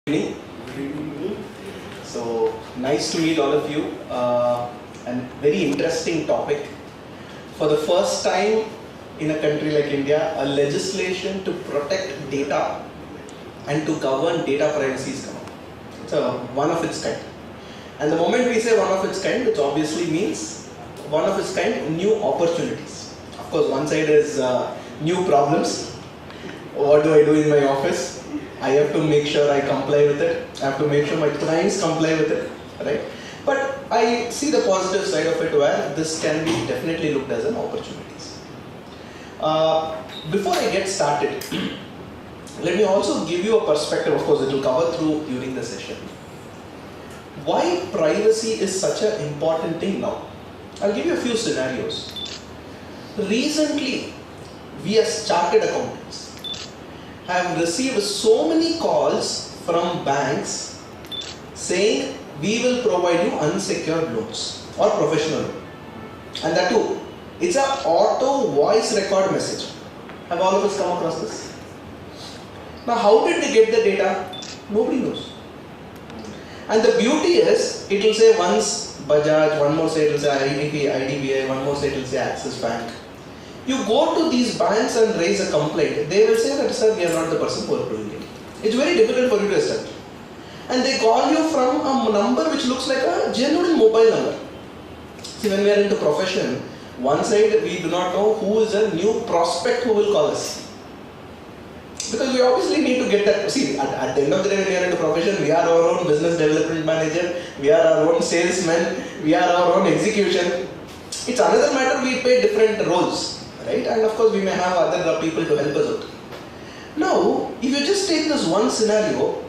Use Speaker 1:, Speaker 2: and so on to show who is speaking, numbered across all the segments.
Speaker 1: Evening. So nice to meet all of you. And very interesting topic. For the first time in a country like India, a legislation to protect data and to govern data privacy is coming. It's one of its kind. And the moment we say one of its kind, it obviously means one of its kind, new opportunities. Of course, one side is new problems. What do I do in my office? I have to make sure I comply with it. I have to make sure my clients comply with it, right? But I see the positive side of it where this can be definitely looked as an opportunities. Before I get started, let me also give you a perspective. Of course, it will cover through during the session. Why privacy is such an important thing now? I'll give you a few scenarios. Recently, we as chartered accountants have received so many calls from banks saying we will provide you unsecured loans or professional loan. And that too, it's an auto voice record message. Have all of us come across this? Now how did they get the data? Nobody knows. And the beauty is, it will say once Bajaj, one more say it will say IDBI, one more say it will say Axis Bank. You go to these banks and raise a complaint, they will say that, sir, we are not the person who are doing it. It's very difficult for you to establish. And they call you from a number which looks like a genuine mobile number. See, when we are into profession, one side we do not know who is a new prospect who will call us. Because we obviously need to get that. See, at the end of the day, when we are into profession, we are our own business development manager, we are our own salesman, we are our own execution. It's another matter, we play different roles. Right? And of course we may have other people to help us out. Now, if you just take this one scenario,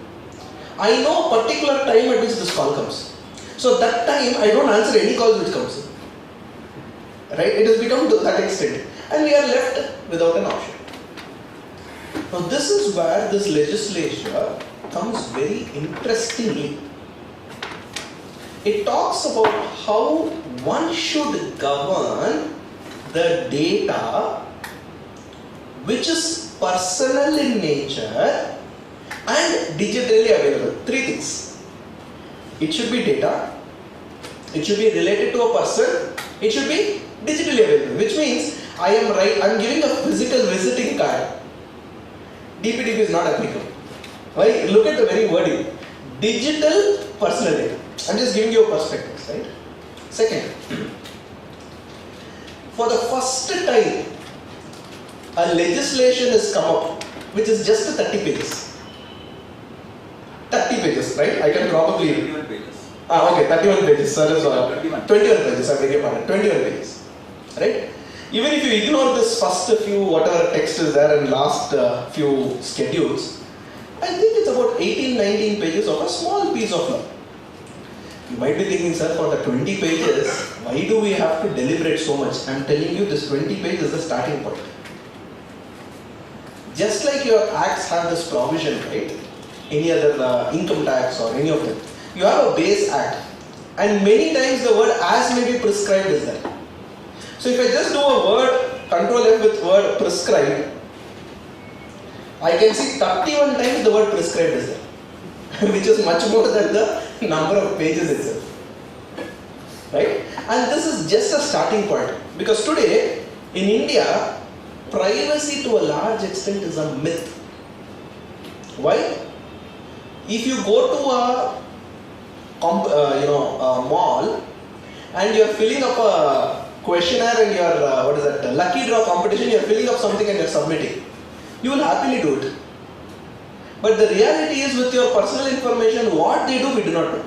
Speaker 1: I know a particular time at which this call comes. So that time I don't answer any calls which comes in. Right? It has become to that extent. And we are left without an option. Now this is where this legislature comes very interestingly. It talks about how one should govern the data which is personal in nature and digitally available. Three things. It should be data, it should be related to a person, it should be digitally available, which means I am giving a physical visiting card. DPDP is not applicable. Right? Look at the very wording. Digital personal data. I'm just giving you a perspective, right? Second, for the first time, a legislation has come up which is just 30 pages. 30 pages, right? I can probably...
Speaker 2: 21 pages.
Speaker 1: Okay, 31 pages. Sorry, 21 pages, I beg your pardon. 21 pages. Right? Even if you ignore this first few, whatever text is there and last few schedules, I think it's about 18-19 pages of a small piece of law. You might be thinking, sir, for the 20 pages, why do we have to deliberate so much? I'm telling you, this 20 pages is the starting point. Just like your acts have this provision, right? Any other income tax or any of them. You have a base act. And many times the word as may be prescribed is there. So if I just do a word, Control F with word prescribed, I can see 31 times the word prescribed is there. Which is much more than the number of pages itself. Right? And this is just a starting point. Because today, in India, privacy to a large extent is a myth. Why? If you go to a mall and you are filling up a questionnaire and you are, lucky draw competition, you are filling up something and you are submitting, you will happily do it. But the reality is, with your personal information, what they do, we do not know.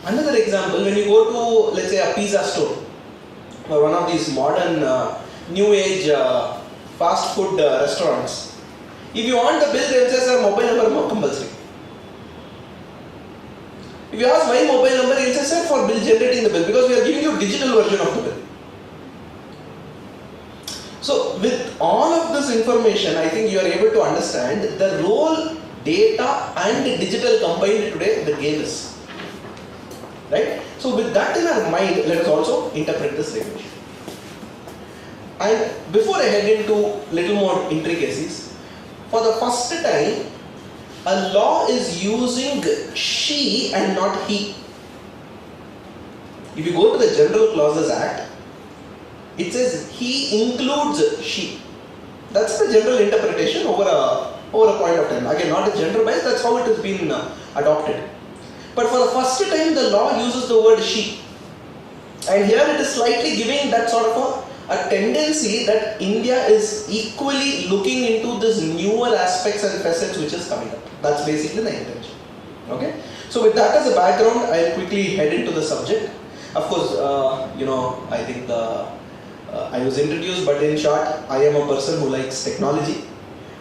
Speaker 1: Another example, when you go to, let's say, a pizza store or one of these modern, new age fast food restaurants, if you want the bill, they will say, sir, mobile number more compulsory. If you ask my mobile number, it will say, sir, for bill generating the bill, because we are giving you digital version of the bill. So with all of this information, I think you are able to understand the role data and digital combined today the game is. Right? So with that in our mind, let us also interpret this regulation. And before I head into little more intricacies, for the first time, a law is using she and not he. If you go to the General Clauses Act, it says he includes she. That's the general interpretation over a point of time. Again, not a gender bias, that's how it has been adopted. But for the first time, the law uses the word she. And here it is slightly giving that sort of a tendency that India is equally looking into this newer aspects and facets which is coming up. That's basically the intention. Okay? So with that as a background, I'll quickly head into the subject. Of course, I think I was introduced, but in short, I am a person who likes technology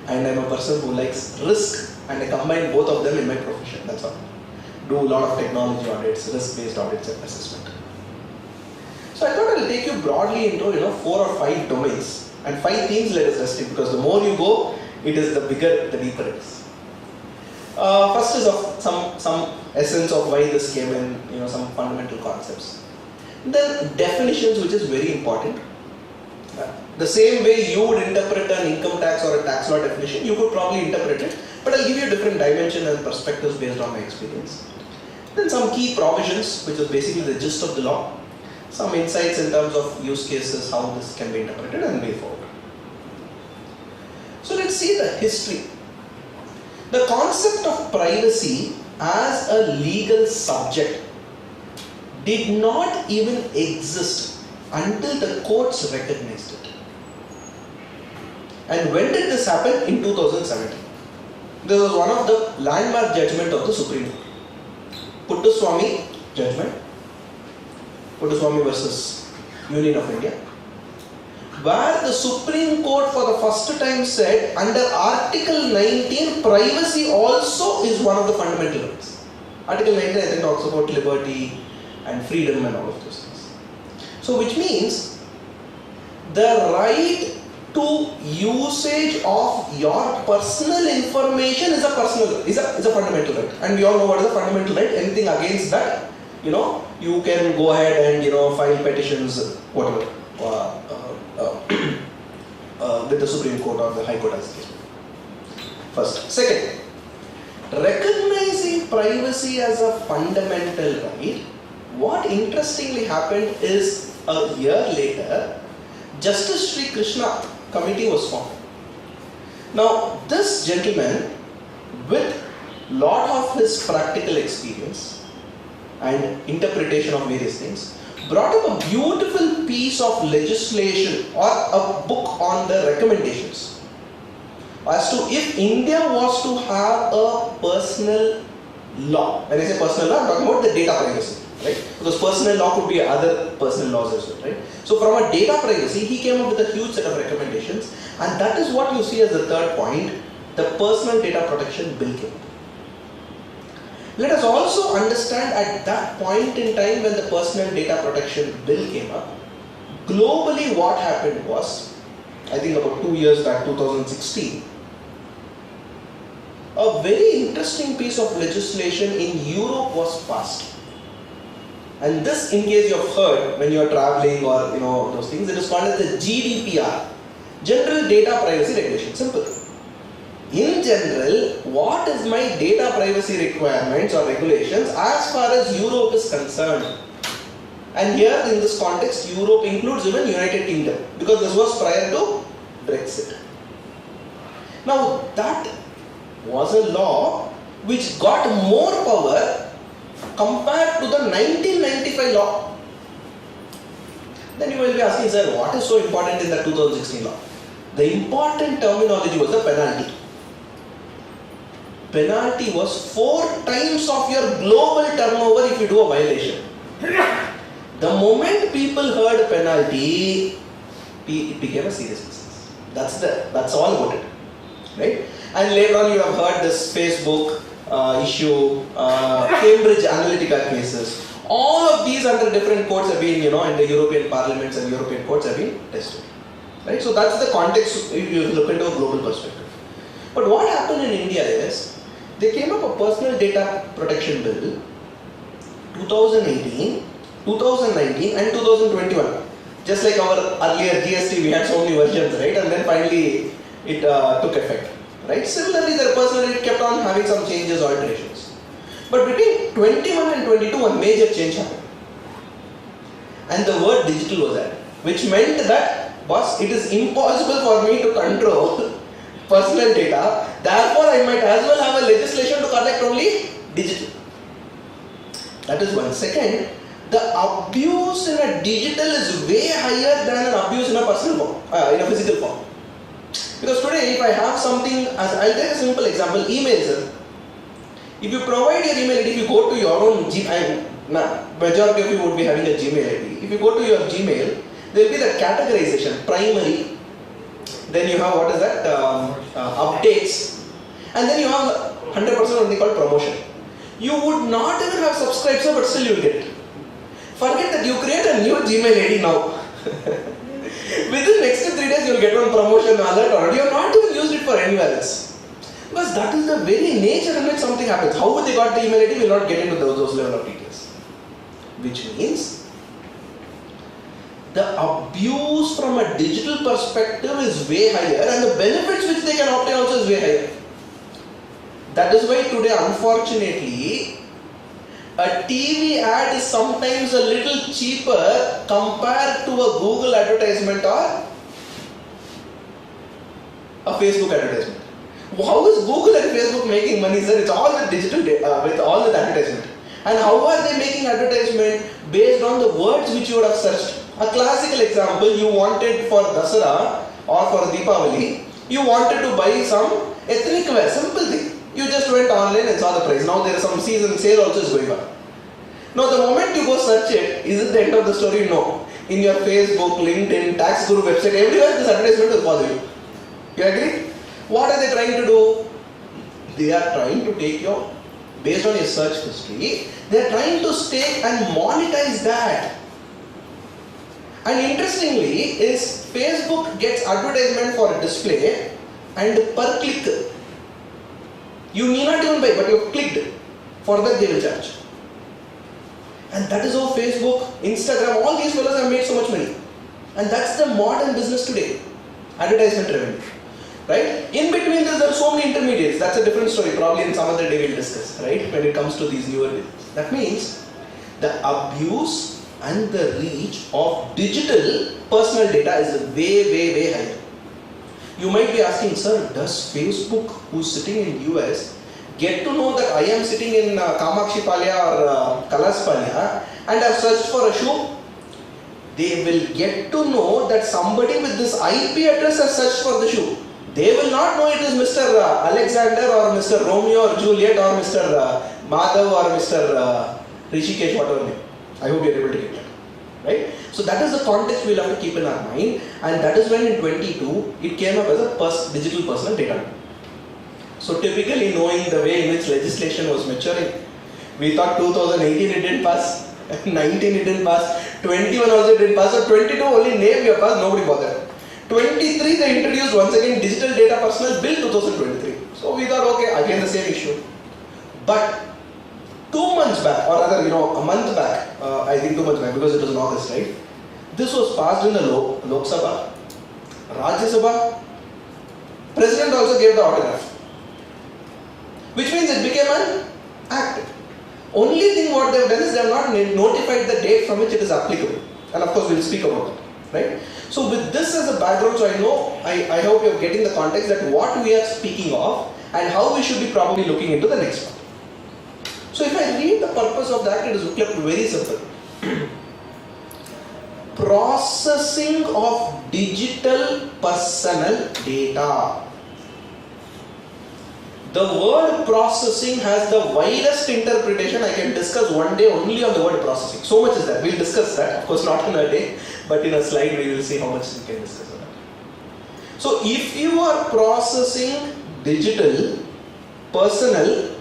Speaker 1: and I'm a person who likes risk, and I combine both of them in my profession. That's all. Do a lot of technology audits, risk-based audits and assessment. So I thought I'll take you broadly into 4 or 5 domains and 5 themes let us restrict, because the more you go, it is the bigger, the deeper it is. First is of some essence of why this came in, some fundamental concepts. Then definitions, which is very important. The same way you would interpret an income tax or a tax law definition, you could probably interpret it, but I'll give you a different dimension and perspectives based on my experience. Then some key provisions, which is basically the gist of the law. Some insights in terms of use cases, how this can be interpreted, and way forward. So let's see the history. The concept of privacy as a legal subject did not even exist until the courts recognized it. And when did this happen? In 2017. This was one of the landmark judgment of the Supreme Court. Puttaswamy judgment. Puttaswamy versus Union of India. Where the Supreme Court for the first time said, under Article 19, privacy also is one of the fundamental rights. Article 19, I think, talks about liberty and freedom and all of those things. So which means the right to usage of your personal information is a fundamental right. And we all know what is a fundamental right. Anything against that, you can go ahead and file petitions, whatever, with the Supreme Court or the High Court as the case. First. Second, recognizing privacy as a fundamental right, what interestingly happened is a year later, Justice Sri Krishna committee was formed. Now, this gentleman, with lot of his practical experience and interpretation of various things, brought up a beautiful piece of legislation or a book on the recommendations as to if India was to have a personal law. When I say personal law, I'm talking about the data privacy, right? Because personal law could be other personal laws as well, right? So from a data privacy, he came up with a huge set of recommendations, and that is what you see as the third point, the Personal Data Protection Bill came up. Let us also understand at that point in time when the Personal Data Protection Bill came up, globally what happened was, I think about 2 years back, 2016, a very interesting piece of legislation in Europe was passed. And this, in case you have heard when you are traveling or those things, it is called as the GDPR, General Data Privacy Regulation. Simple. In general, what is my data privacy requirements or regulations as far as Europe is concerned? And here in this context, Europe includes even United Kingdom, because this was prior to Brexit. Now that was a law which got more power compared to the 1995 law. Then you will be asking, sir, what is so important in the 2016 law? The important terminology was the penalty. Penalty was 4 times of your global turnover if you do a violation. The moment people heard penalty, it became a serious business. That's all about it, right? And later on you have heard this Facebook issue, Cambridge Analytica cases. All of these under different courts have been, in the European parliaments and European courts have been tested. Right? So that's the context if you look into a global perspective. But what happened in India is, they came up a Personal Data Protection Bill 2018, 2019 and 2021. Just like our earlier GST, we had so many versions, right? And then finally it took effect. right? Similarly, their personality kept on having some changes, alterations. But between 21 and 22, one major change happened. And the word digital was added, which meant that, boss, it is impossible for me to control personal data, therefore I might as well have a legislation to collect only digital. That is one. Second, the abuse in a digital is way higher than an abuse in a personal form, in a physical form. Because today, if I have something, I'll take a simple example, emails. If you provide your email ID, if you go to your own Gmail, majority of you would be having a Gmail ID. If you go to your Gmail, there will be the categorization, primary, then you have what is that, updates, and then you have 100% only called promotion. You would not even have subscribed, but still you will get it. Forget that, you create a new Gmail ID now. Within next 3 days you will get one promotion alert, or you have not even used it for anywhere else. Because that is the very nature in which something happens. How they got the email ID, we will not get into those level of details. Which means, the abuse from a digital perspective is way higher, and the benefits which they can obtain also is way higher. That is why today, unfortunately, a TV ad is sometimes a little cheaper compared to a Google advertisement or a Facebook advertisement. How is Google and Facebook making money, sir? It's all with digital data, with all the advertisement. And how are they making advertisement? Based on the words which you would have searched. A classical example, you wanted for Dasara or for Deepavali, you wanted to buy some ethnic wear, simple thing. You just went online and saw the price. Now there is some season sale also is going on. Now the moment you go search it, is it the end of the story? No. In your Facebook, LinkedIn, Tax Guru website, everywhere this advertisement will follow you. You agree? What are they trying to do? They are trying to take your, based on your search history, they are trying to stake and monetize that. And interestingly is Facebook gets advertisement for a display and per click. You need not even buy, but you have clicked. For that they will charge. And that is how Facebook, Instagram, all these fellows have made so much money. And that's the modern business today. Advertisement revenue. Right? In between this, there are so many intermediates. That's a different story. Probably in some other day we'll discuss. Right? When it comes to these newer businesses. That means the abuse and the reach of digital personal data is way higher. You might be asking, sir, does Facebook, who's sitting in US, get to know that I am sitting in Kamakshi Palya or Kalas Palya and have searched for a shoe? They will get to know that somebody with this IP address has searched for the shoe. They will not know it is Mr. Alexander or Mr. Romeo or Juliet or Mr. Madhav or Mr. Rishikesh, whatever name. I hope you are able to get that. Right? So that is the context we will have to keep in our mind, and that is when in 22 it came up as a digital personal data. So typically, knowing the way in which legislation was maturing, we thought 2018 it didn't pass, 19 it didn't pass, 21 also it didn't pass, so 22 only name you passed, nobody bothered. 23 they introduced once again Digital Data Personal Bill 2023. So we thought, okay, again the same issue. But 2 months back, or rather, a month back, I think 2 months back, because it was in August, right? This was passed in the Lok Sabha, Rajya Sabha. President also gave the autograph, which means it became an act. Only thing what they have done is they have not notified the date from which it is applicable, and of course we will speak about it, right? So with this as a background, so I hope you are getting the context that what we are speaking of and how we should be probably looking into the next one. So if I read the purpose of that, it is very simple. Processing of digital personal data. The word processing has the widest interpretation. I can discuss one day only on the word processing. So much is that. We'll discuss that. Of course, not in a day, but in a slide we will see how much we can discuss on that. So if you are processing digital personal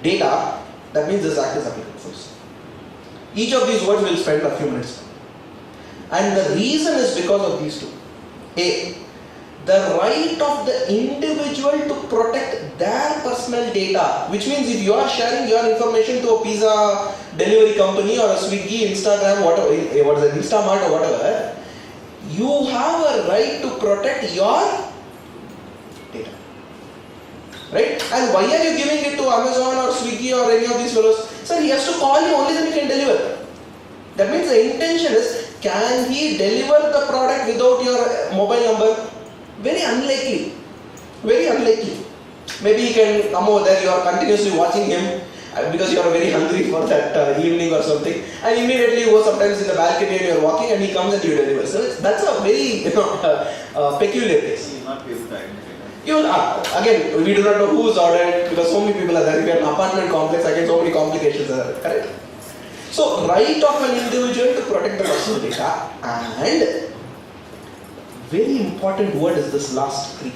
Speaker 1: data, that means this act is applicable first. Each of these words will spend a few minutes. And the reason is because of these two. A, the right of the individual to protect their personal data, which means if you are sharing your information to a pizza delivery company or a Swiggy, Instagram, whatever, what is it, Instamart or whatever, you have a right to protect your data. And why are you giving it to Amazon or Swiggy or any of these fellows? Sir, he has to call you, only then he can deliver. That means the intention is, can he deliver the product without your mobile number? Very unlikely. Very unlikely. Maybe he can come over there, you are continuously watching him because you are very hungry for that evening or something, and immediately you go sometimes in the balcony and you are walking and he comes and you deliver. So that's a very peculiar case.
Speaker 2: He will not be able to identify.
Speaker 1: You will, again, we do not know who's ordered because so many people are there. If you are an apartment complex, again so many complications are there, correct? So right of an individual to protect the personal data, and very important word is this last three.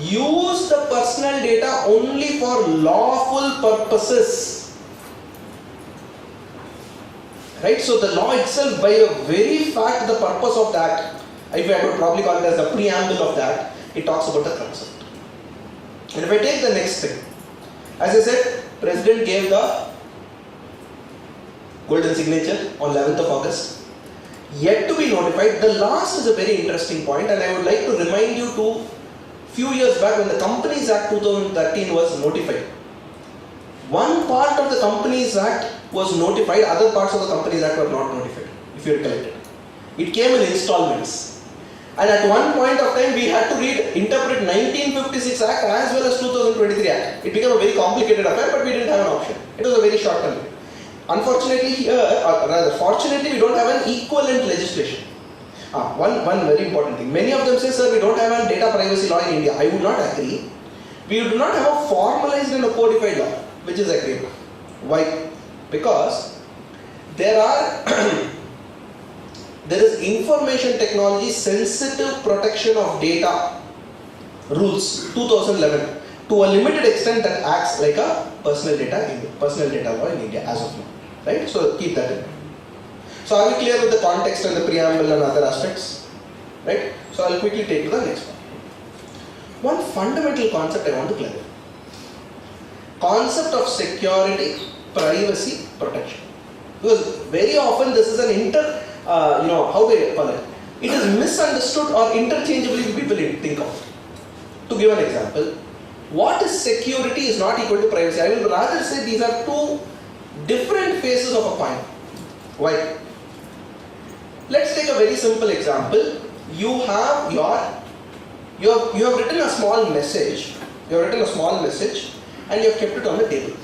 Speaker 1: Use the personal data only for lawful purposes. Right? So the law itself, by a very fact, the purpose of that, if I would probably call it as the preamble of that, it talks about the consent. And if I take the next thing, as I said, President gave the golden signature on 11th of August. Yet to be notified. The last is a very interesting point, and I would like to remind you to few years back when the Companies Act 2013 was notified. One part of the Companies Act was notified, other parts of the Companies Act were not notified, if you recollect it. It came in installments. And at one point of time we had to interpret 1956 Act as well as 2023 Act. It became a very complicated affair, but we didn't have an option. It was a very short term. Unfortunately here, or rather fortunately, we don't have an equivalent legislation. One very important thing. Many of them say, sir, we don't have a data privacy law in India. I would not agree. We do not have a formalized and a codified law, which is agreeable. Why? Because there is information technology sensitive protection of data rules 2011 to a limited extent that acts like a personal data law in India as of now. Right? So keep that in mind. So are we clear with the context and the preamble and other aspects? Right? So I'll quickly take to the next one. One fundamental concept I want to clarify. Concept of security, privacy, protection. Because very often this is an how do I call it? It is misunderstood or interchangeably people think of it. To give an example, what is security is not equal to privacy. I will rather say these are two different faces of a coin. Why? Let's take a very simple example. You have written a small message. You have written a small message and you have kept it on the table.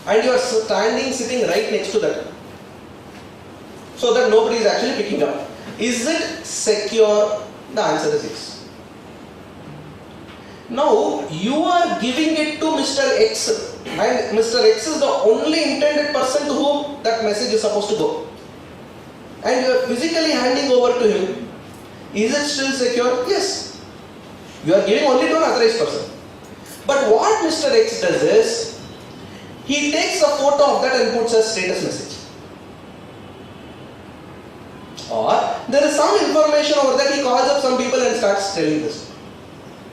Speaker 1: And you are sitting right next to that, so that nobody is actually picking up. Is it secure? The answer is yes. Now you are giving it to Mr. X, and Mr. X is the only intended person to whom that message is supposed to go. And you are physically handing over to him. Is it still secure? Yes. You are giving only to an authorized person. But what Mr. X does is, he takes a photo of that and puts a status message. Or there is some information over that, he calls up some people and starts telling this.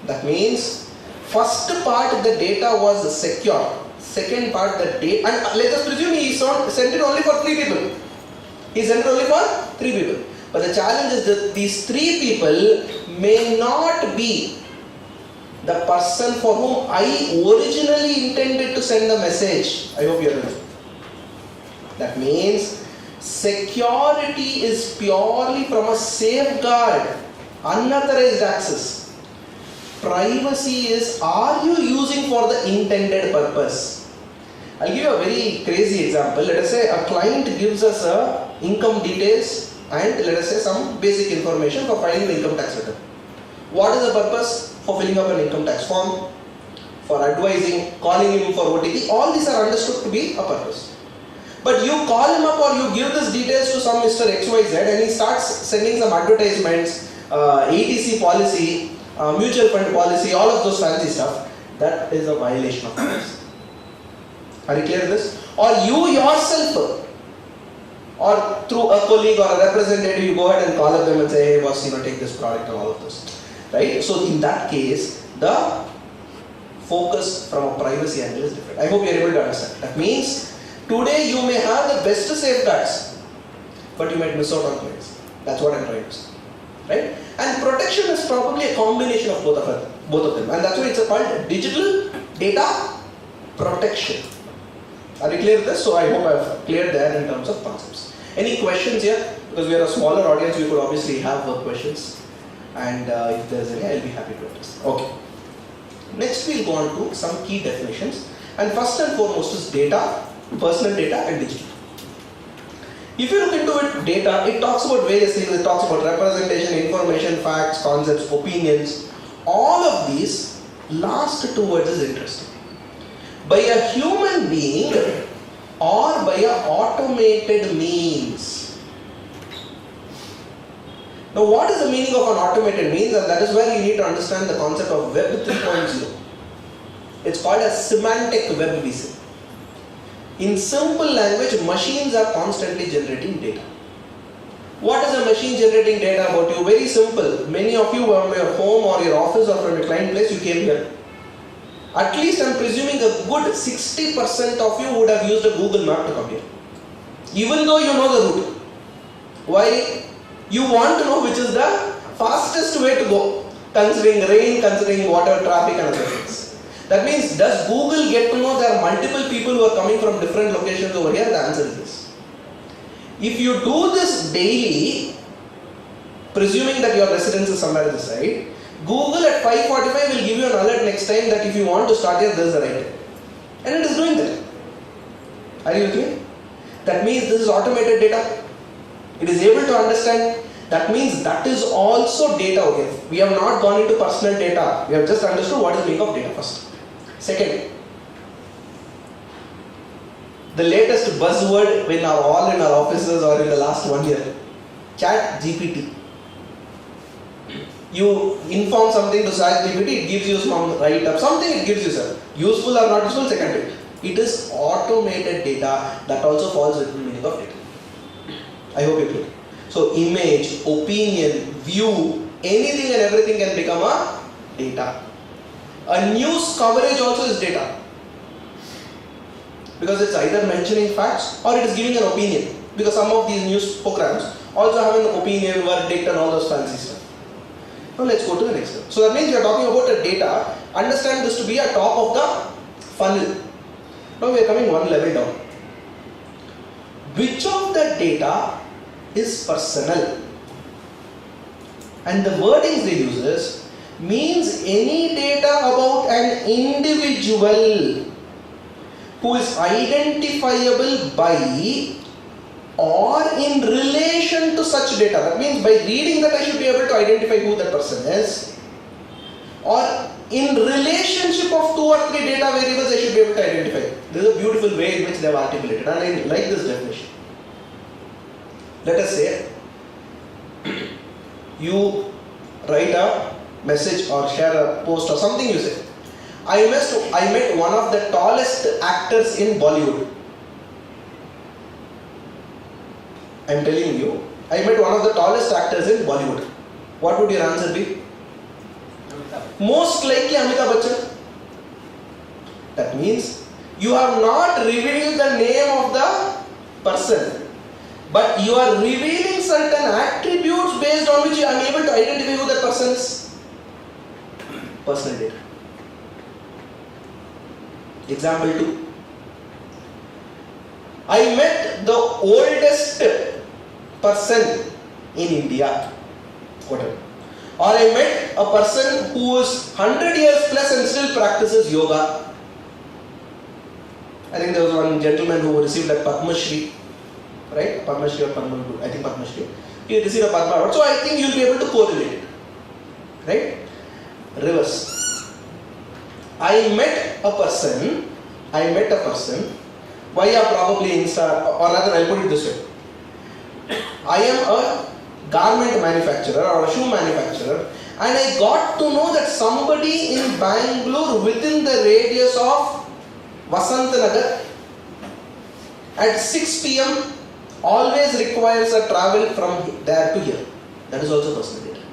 Speaker 1: That means, first part the data was secure. Second part the data, and let us presume he sent it only for 3 people. He sent it only for 3 people. But the challenge is that these 3 people may not be the person for whom I originally intended to send the message. I hope you are with me. That means security is purely from a safeguard, unauthorized access. Privacy is, are you using for the intended purpose? I'll give you a very crazy example. Let us say a client gives us income details and let us say some basic information for filing the income tax return. What is the purpose? For filling up an income tax form, for advising, calling him for OTP. All these are understood to be a purpose. But you call him up or you give these details to some Mr. XYZ and he starts sending some advertisements, ATC policy, mutual fund policy, all of those fancy stuff. That is a violation of privacy. Are you clear with this? Or you yourself, or through a colleague or a representative, you go ahead and call up them and say, hey boss, take this product and all of this. Right? So in that case, the focus from a privacy angle is different. I hope you are able to understand. That means, today you may have the best safeguards, but you might miss out on privacy. That's what I'm trying to say. Right? And protection is probably a combination of both both of them, and that's why it's called digital data protection. Are we clear with this? So I hope I've cleared there in terms of concepts. Any questions here? Because we are a smaller audience, we could obviously have questions, and if there's any, I'll be happy to address. Okay. Next we'll go on to some key definitions, and first and foremost is data, personal data and digital. If you look into it, data, it talks about various things. It talks about representation, information, facts, concepts, opinions. All of these, last two words is interesting. By a human being or by a automated means. Now what is the meaning of an automated means? And that is where you need to understand the concept of Web 3.0. It's called a semantic web, we say. In simple language, machines are constantly generating data. What is a machine generating data about you? Very simple. Many of you from your home or your office or from your client place, you came here. At least I'm presuming a good 60% of you would have used a Google map to come here. Even though you know the route. Why? You want to know which is the fastest way to go. Considering rain, considering water, traffic and other things. That means, does Google get to know there are multiple people who are coming from different locations over here? The answer is yes. If you do this daily, presuming that your residence is somewhere on the side, Google at 5:45 will give you an alert next time that if you want to start here, this is the right time. And it is doing that. Are you with me? That means this is automated data. It is able to understand. That means that is also data. Okay? We have not gone into personal data. We have just understood what is the meaning of data first. Second, the latest buzzword in all in our offices or in the last 1 year, Chat GPT. You inform something to Chat GPT, it gives you some write-up, something it gives you, sir. Useful or not useful, secondary. It is automated data that also falls within the meaning of data. I hope you clear. So image, opinion, view, anything and everything can become a data. A news coverage also is data. Because it's either mentioning facts or it is giving an opinion. Because some of these news programs also have an opinion, verdict and all those fancy stuff. Now let's go to the next step. So that means we are talking about a data. Understand this to be a top of the funnel. Now we are coming one level down. Which of the data is personal? And the wordings they use is means any data about an individual who is identifiable by or in relation to such data. That means by reading that I should be able to identify who that person is, or in relationship of 2 or 3 data variables I should be able to identify. This is a beautiful way in which they have articulated, and I like this definition. Let us say you write a message or share a post or something, you say, I met one of the tallest actors in Bollywood. I am telling you, I met one of the tallest actors in Bollywood. What would your answer be? Most likely Amitabh Bachchan. That means you have not revealed the name of the person, but you are revealing certain attributes based on which you are able to identify who that person is. Personal data. Example 2. I met the oldest person in India. Whatever. Or I met a person who is 100 years plus and still practices yoga. I think there was one gentleman who received a Padma Shri. Right? Padma Shri or Padma, I think Padma Shri. He received a Padma Award. So I think you'll be able to correlate it. Right? Reverse. I met a person via probably Insta, or rather I'll put it this way. I am a garment manufacturer or a shoe manufacturer, and I got to know that somebody in Bangalore within the radius of Vasantanagar at 6 p.m. always requires a travel from there to here. That is also personal data.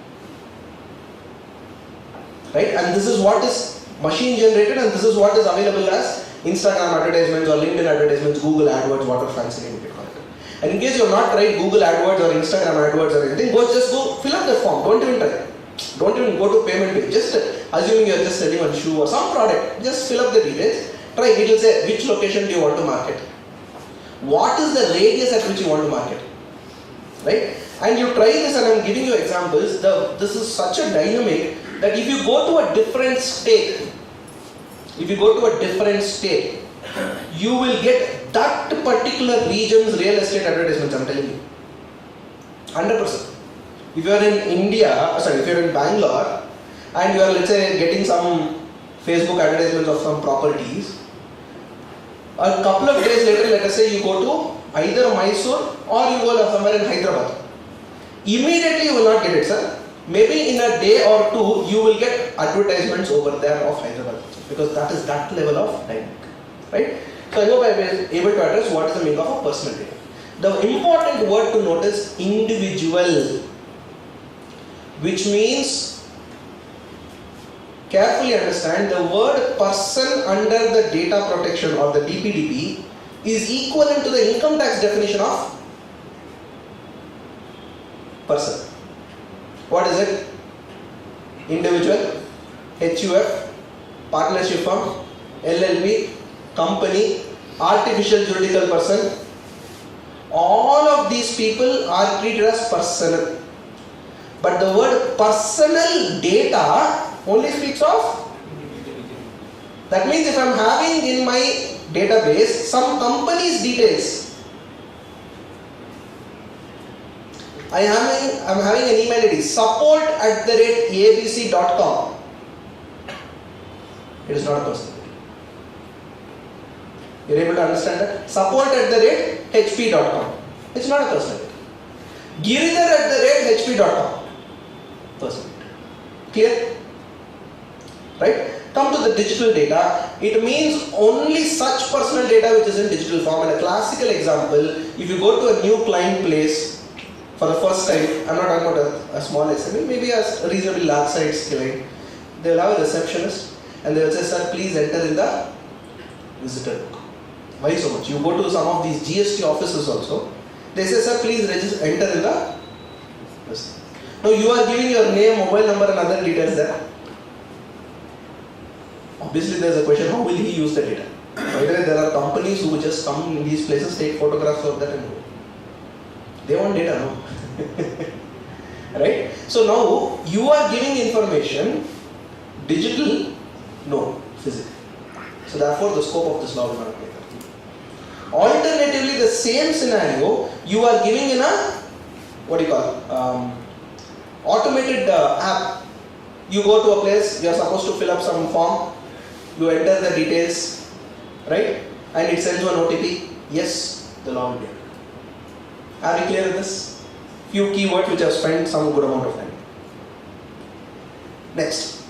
Speaker 1: Right? And this is what is machine generated, and this is what is available as Instagram advertisements or LinkedIn advertisements, Google AdWords, whatever fancy name you call it. And in case you have not tried Google AdWords or Instagram AdWords or anything, just go fill up the form. Don't even try. Don't even go to payment page. Just assuming you are just selling one shoe or some product, just fill up the details. Try. It will say which location do you want to market. What is the radius at which you want to market, right? And you try this, and I am giving you examples. This is such a dynamic that if you go to a different state, you will get that particular region's real estate advertisements. I'm telling you, 100%. If you are in if you are in Bangalore, and you are, let's say, getting some Facebook advertisements of some properties, a couple of days later, let us say you go to either Mysore or you go somewhere in Hyderabad. Immediately you will not get it, sir. Maybe in a day or two, you will get advertisements over there of Hyderabad, because that is that level of dynamic, right? So I hope I was able to address what is the meaning of a personal data. The important word to note is individual, which means, carefully understand, the word person under the data protection or the DPDP is equivalent to the income tax definition of person. What is it? Individual, HUF, partnership firm, LLP, company, artificial juridical person. All of these people are treated as personal. But the word personal data only speaks of. That means if I am having in my database some company's details, I am having an email ID support@abc.com. It is not a person. You are able to understand that? Support@hp.com. It's not a person. Giridhar@hp.com. Person. Clear? Right? Come to the digital data. It means only such personal data which is in digital form. And a classical example, if you go to a new client place for the first time, I'm not talking about a small SME, maybe a reasonably large size client, they will have a receptionist and they will say, sir, please enter in the visitor book. Why so much? You go to some of these GST offices also, they say, sir, please enter in the list. Now you are giving your name, mobile number and other details there. Obviously there is a question, how will he use the data? By the way, there are companies who just come in these places, take photographs of that and go. They want data, no? Right? So now you are giving information, digital, no, physical. So therefore the scope of this law will not be there. Alternatively, the same scenario you are giving in a, automated app. You go to a place, you are supposed to fill up some form, you enter the details, right? And it sends you an OTP. Yes, the law will be there. Are you clear with this? Few keywords which I have spent some good amount of time. Next.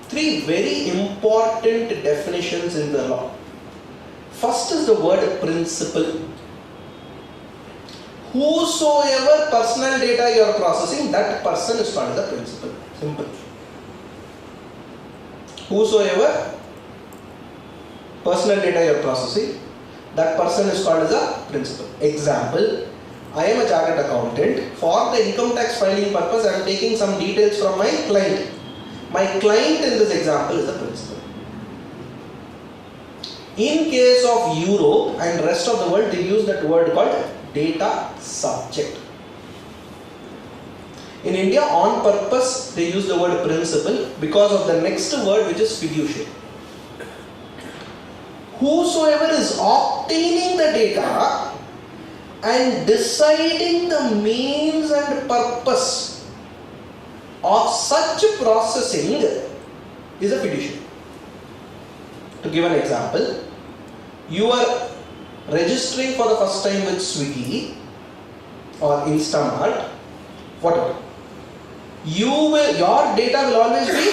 Speaker 1: 3 very important definitions in the law. First is the word principle. Whosoever personal data you are processing, that person is called as a principal. Simple. Whosoever personal data you are processing, that person is called as a principal. Example, I am a chartered accountant. For the income tax filing purpose, I am taking some details from my client. My client in this example is the principal. In case of Europe and rest of the world, they use that word called data subject. In India, on purpose, they use the word principal because of the next word, which is fiduciary. Whosoever is obtaining the data and deciding the means and purpose of such processing is a fiduciary. To give an example, you are registering for the first time with Swiggy or Instamart, whatever. Your data will always be,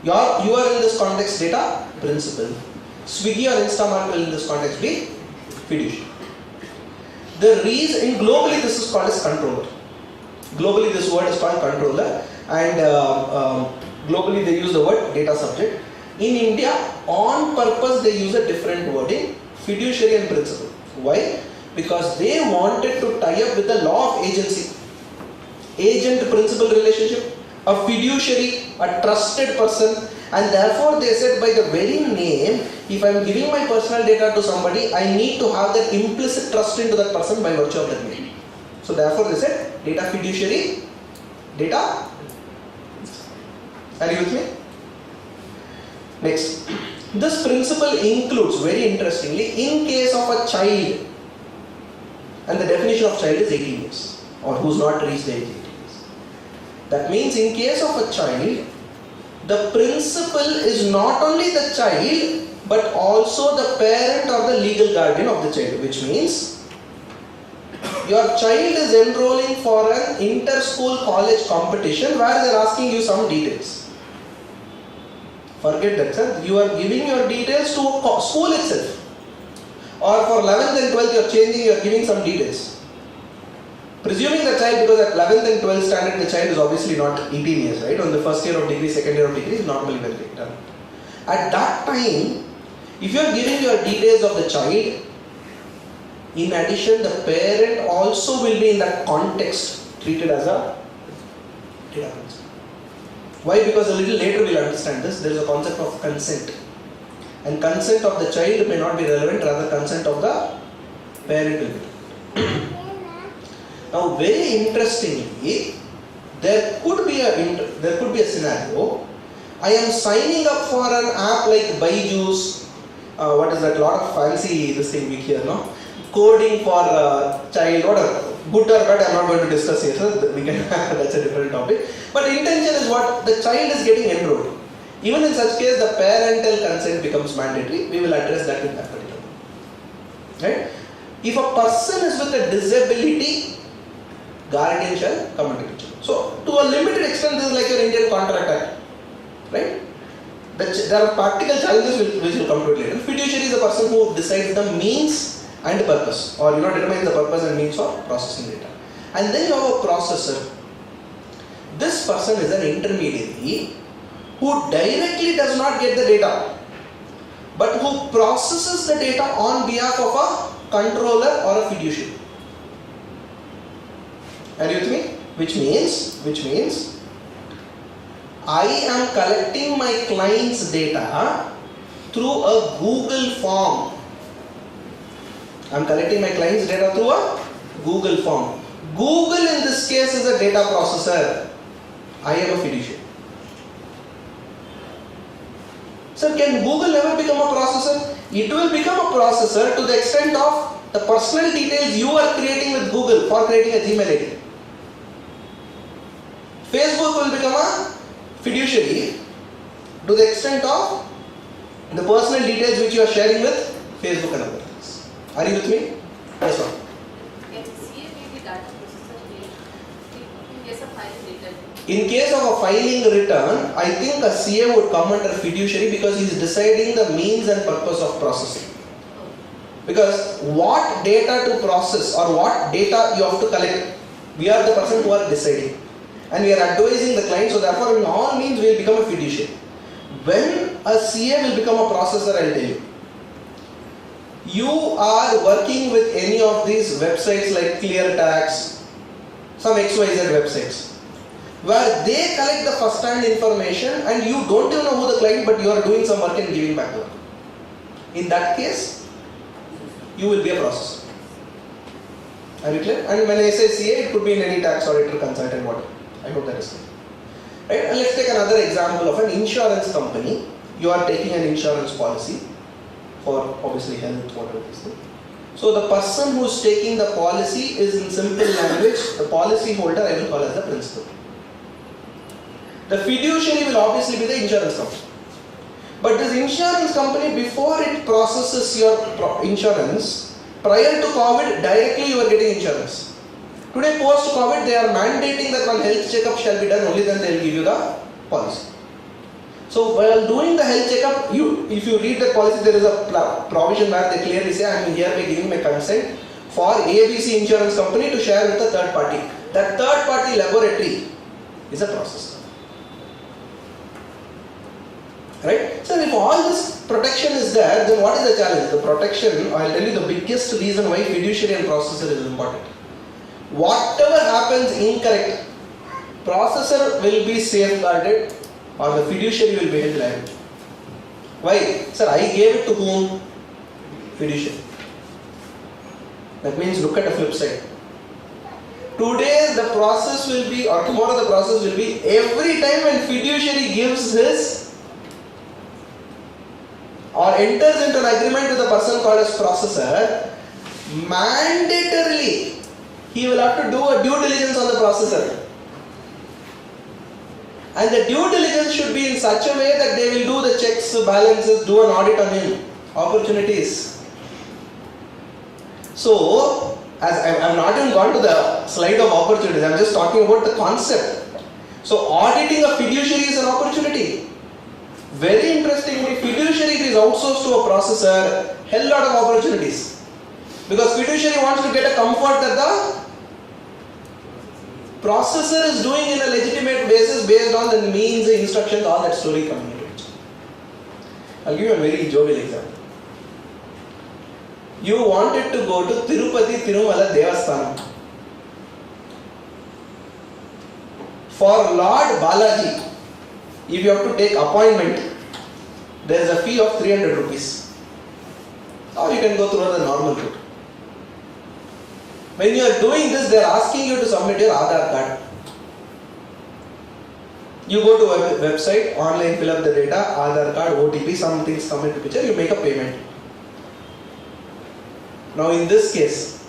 Speaker 1: you are in this context data principal. Swiggy or Instamart will in this context be fiduciary. The reason, globally this is called as controller. Globally this word is called controller, and globally they use the word data subject. In India, on purpose they use a different wording, fiduciary and principal. Why? Because they wanted to tie up with the law of agency. Agent-principal relationship. a fiduciary, a trusted person, and therefore they said by the very name, if I am giving my personal data to somebody, I need to have that implicit trust into that person by virtue of that name. So therefore they said data fiduciary, data. Are you with me? Next, this principle includes, very interestingly, in case of a child, and the definition of child is 18 years, or who's not reached the age 18 years. That means in case of a child, the principal is not only the child, but also the parent or the legal guardian of the child, which means your child is enrolling for an inter-school college competition where they are asking you some details. Forget that, sir. You are giving your details to school itself. Or for 11th and 12th you are changing, you are giving some details. Presuming the child, because at 11th and 12th standard the child is obviously not 18 years, right? On the first year of degree, second year of degree is normally when they done. At that time, if you are giving your details of the child, in addition the parent also will be in that context treated as a data principal. Why? Because a little later we will understand this. There is a concept of consent. And consent of the child may not be relevant, rather consent of the parent will be relevant. Now very interestingly, there could be a scenario. I am signing up for an app like Byju's, what is that, lot of fancy this thing we hear, no? Coding for child, whatever. Good or bad, I am not going to discuss here, so we can that's a different topic. But intention is what? The child is getting enrolled. Even in such case, the parental consent becomes mandatory. We will address that in that particular. Right? If a person is with a disability, guardian shall come into picture. So, to a limited extent, this is like your Indian Contract Act. Right? There are practical challenges which will come to it later. Fiduciary is the person who decides the means and purpose, or determines the purpose and means of processing data. And then you have a processor. This person is an intermediary who directly does not get the data, but who processes the data on behalf of a controller or a fiduciary. Are you with me? Which means I am collecting my client's data through a Google form. I am collecting my client's data through a Google form. Google in this case is a data processor. I am a fiduciary. So can Google ever become a processor? It will become a processor to the extent of the personal details you are creating with Google for creating a Gmail ID. Facebook will become a fiduciary to the extent of the personal details which you are sharing with Facebook and other things. Are you with me? Yes, ma'am.
Speaker 2: Can CA be the data processor in case of filing return?
Speaker 1: In case of a filing return, I think a CA would come under fiduciary because he is deciding the means and purpose of processing. Because what data to process or what data you have to collect, we are the person who are deciding. And we are advising the client, so therefore in all means we will become a fiduciary. When a CA will become a processor, I will tell you. You are working with any of these websites like ClearTax, some XYZ websites, where they collect the first-hand information and you don't even know who the client, but you are doing some work and giving back work. In that case, you will be a processor. Are you clear? And when I say CA, it could be in any tax auditor, consultant, whatever. I hope that is clear. Right? And let's take another example of an insurance company. You are taking an insurance policy for obviously health, whatever it is. So the person who is taking the policy is, in simple language, the policy holder I will call as the principal. The fiduciary will obviously be the insurance company. But this insurance company, before it processes your insurance, prior to COVID, directly you are getting insurance. Today, post-COVID, they are mandating that one health checkup shall be done, only then they will give you the policy. So while doing the health checkup, if you read the policy, there is a provision where they clearly say, I am hereby giving my consent for ABC insurance company to share with a third party. That third party laboratory is a processor. Right? So if all this protection is there, then what is the challenge? The protection, I will tell you the biggest reason why fiduciary and processor is important. Whatever happens incorrect, processor will be safeguarded or the fiduciary will be held liable. Why? Sir, I gave it to whom? Fiduciary. That means look at the flip side. Today the process will be, or tomorrow the process will be, every time when fiduciary gives his or enters into an agreement with a person called as processor, mandatorily he will have to do a due diligence on the processor. And the due diligence should be in such a way that they will do the checks, balances, do an audit on him. Opportunities. So, as I'm not even gone to the slide of opportunities, I'm just talking about the concept. So, auditing a fiduciary is an opportunity. Very interestingly, fiduciary is outsourced to a processor, hell lot of opportunities. Because fiduciary wants to get a comfort that the processor is doing in a legitimate basis based on the means, the instructions, all that story coming into it. I'll give you a very jovial example. You wanted to go to Tirupati Tirumala Devasthanam. For Lord Balaji, if you have to take appointment, there is a fee of 300 rupees. Or you can go through the normal route. When you are doing this, they are asking you to submit your Aadhaar card. You go to a website, online fill up the data, Aadhaar card, OTP, some things come into picture, you make a payment. Now in this case,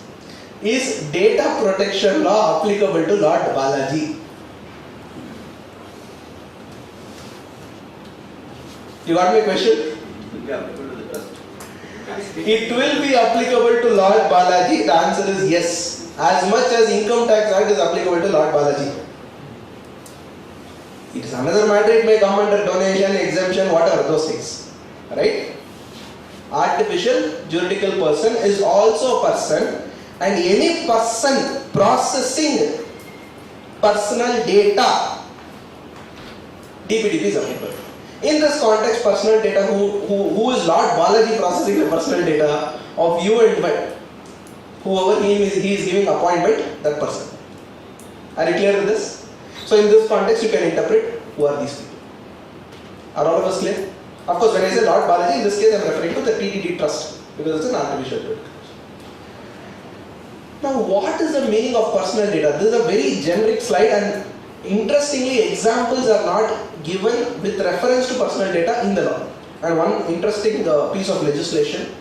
Speaker 1: is data protection law applicable to Lord Balaji? You got my question? It will be applicable to Lord Balaji. The answer is yes. As much as Income Tax Act is applicable to Lord Balaji. It is another matter, it may come under donation, exemption, whatever, those things. Right? Artificial juridical person is also a person, and any person processing personal data, DPDP is applicable. In this context, personal data, who is Lord Balaji processing the personal data of you and me? Whoever he is giving appointment, that person. Are you clear with this? So in this context, you can interpret who are these people. Are all of us clear? Of course, when I say Lord Balaji, in this case I am referring to the TTD trust, because it's an artificial data. Now, what is the meaning of personal data? This is a very generic slide, and interestingly, examples are not given with reference to personal data in the law. And one interesting piece of legislation,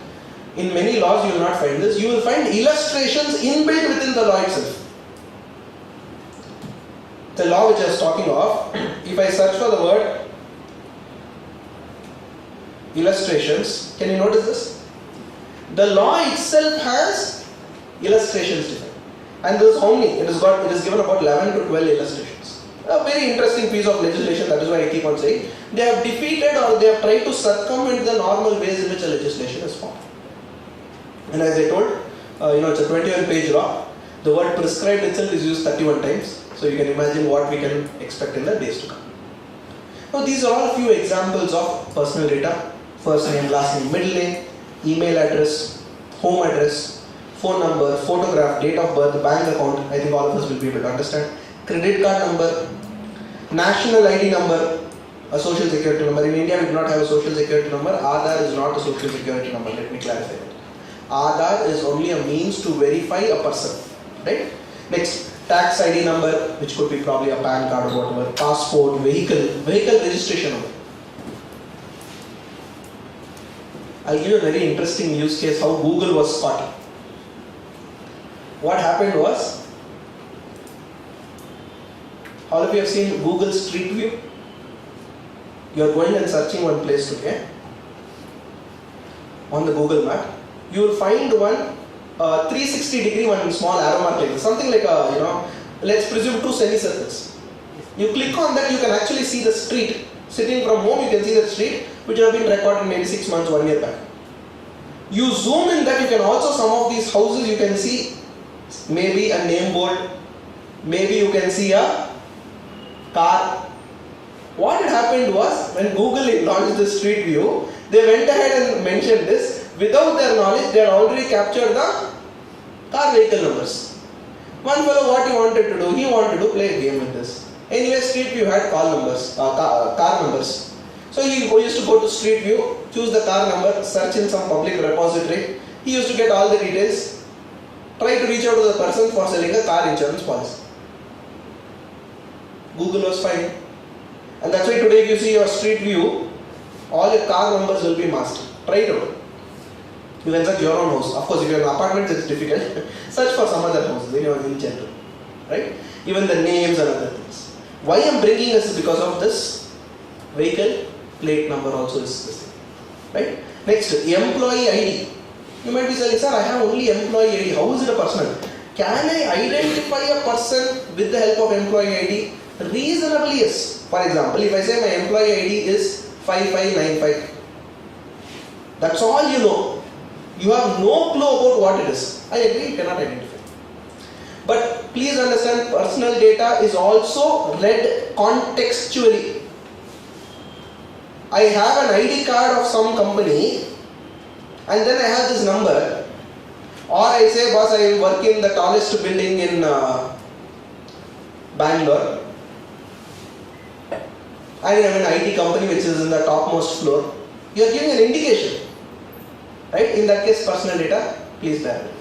Speaker 1: in many laws you will not find this, you will find illustrations inbuilt within the law itself. The law which I was talking of, if I search for the word illustrations, can you notice this? The law itself has illustrations different. And this is how many? It is given about 11 to 12 illustrations. A very interesting piece of legislation, that is why I keep on saying. They have defeated or they have tried to circumvent the normal ways in which a legislation is formed. And as I told, it's a 21-page law. The word prescribed itself is used 31 times. So you can imagine what we can expect in the days to come. Now these are all a few examples of personal data. First name, last name, middle name, email address, home address, phone number, photograph, date of birth, bank account. I think all of us will be able to understand. Credit card number, national ID number, a social security number. In India we do not have a social security number. Aadhaar is not a social security number. Let me clarify that. Aadhaar is only a means to verify a person. Right? Next, tax ID number, which could be probably a PAN card or whatever. Passport, vehicle registration number. I'll give you a very interesting use case how Google was spotted. What happened was, all of you have seen Google Street View? You are going and searching one place today on the Google map. You will find one 360 degree, one small arrow mark like this, something like let's presume 2 semicircles. You click on that, you can actually see the street. Sitting from home, you can see the street which have been recorded maybe 6 months, 1 year back. You zoom in that, you can also, some of these houses you can see maybe a name board, maybe you can see a car. What had happened was, when Google launched the Street View, they went ahead and mentioned this. Without their knowledge, they had already captured the car vehicle numbers. One fellow, what he wanted to do? He wanted to play a game with this. Anyway, Street View had car numbers. So he used to go to Street View, choose the car number, search in some public repository. He used to get all the details, try to reach out to the person for selling a car insurance policy. Google was fine. And that's why today if you see your Street View, all your car numbers will be masked. Try it out. You can search your own house. Of course, if you're in an apartment, it's difficult. Search for some other houses in general. Right? Even the names and other things. Why I'm bringing this is because of this vehicle plate number also is the same. Right? Next, employee ID. You might be saying, sir, I have only employee ID. How is it a personal? Can I identify a person with the help of employee ID? Reasonably, yes. For example, if I say my employee ID is 5595, that's all you know. You have no clue about what it is. I agree, you cannot identify. But please understand, personal data is also read contextually. I have an ID card of some company and then I have this number. Or I say, boss, I work in the tallest building in Bangalore. I am an IT company which is in the topmost floor. You are giving an indication. Right? In that case, personal data, please bear with me.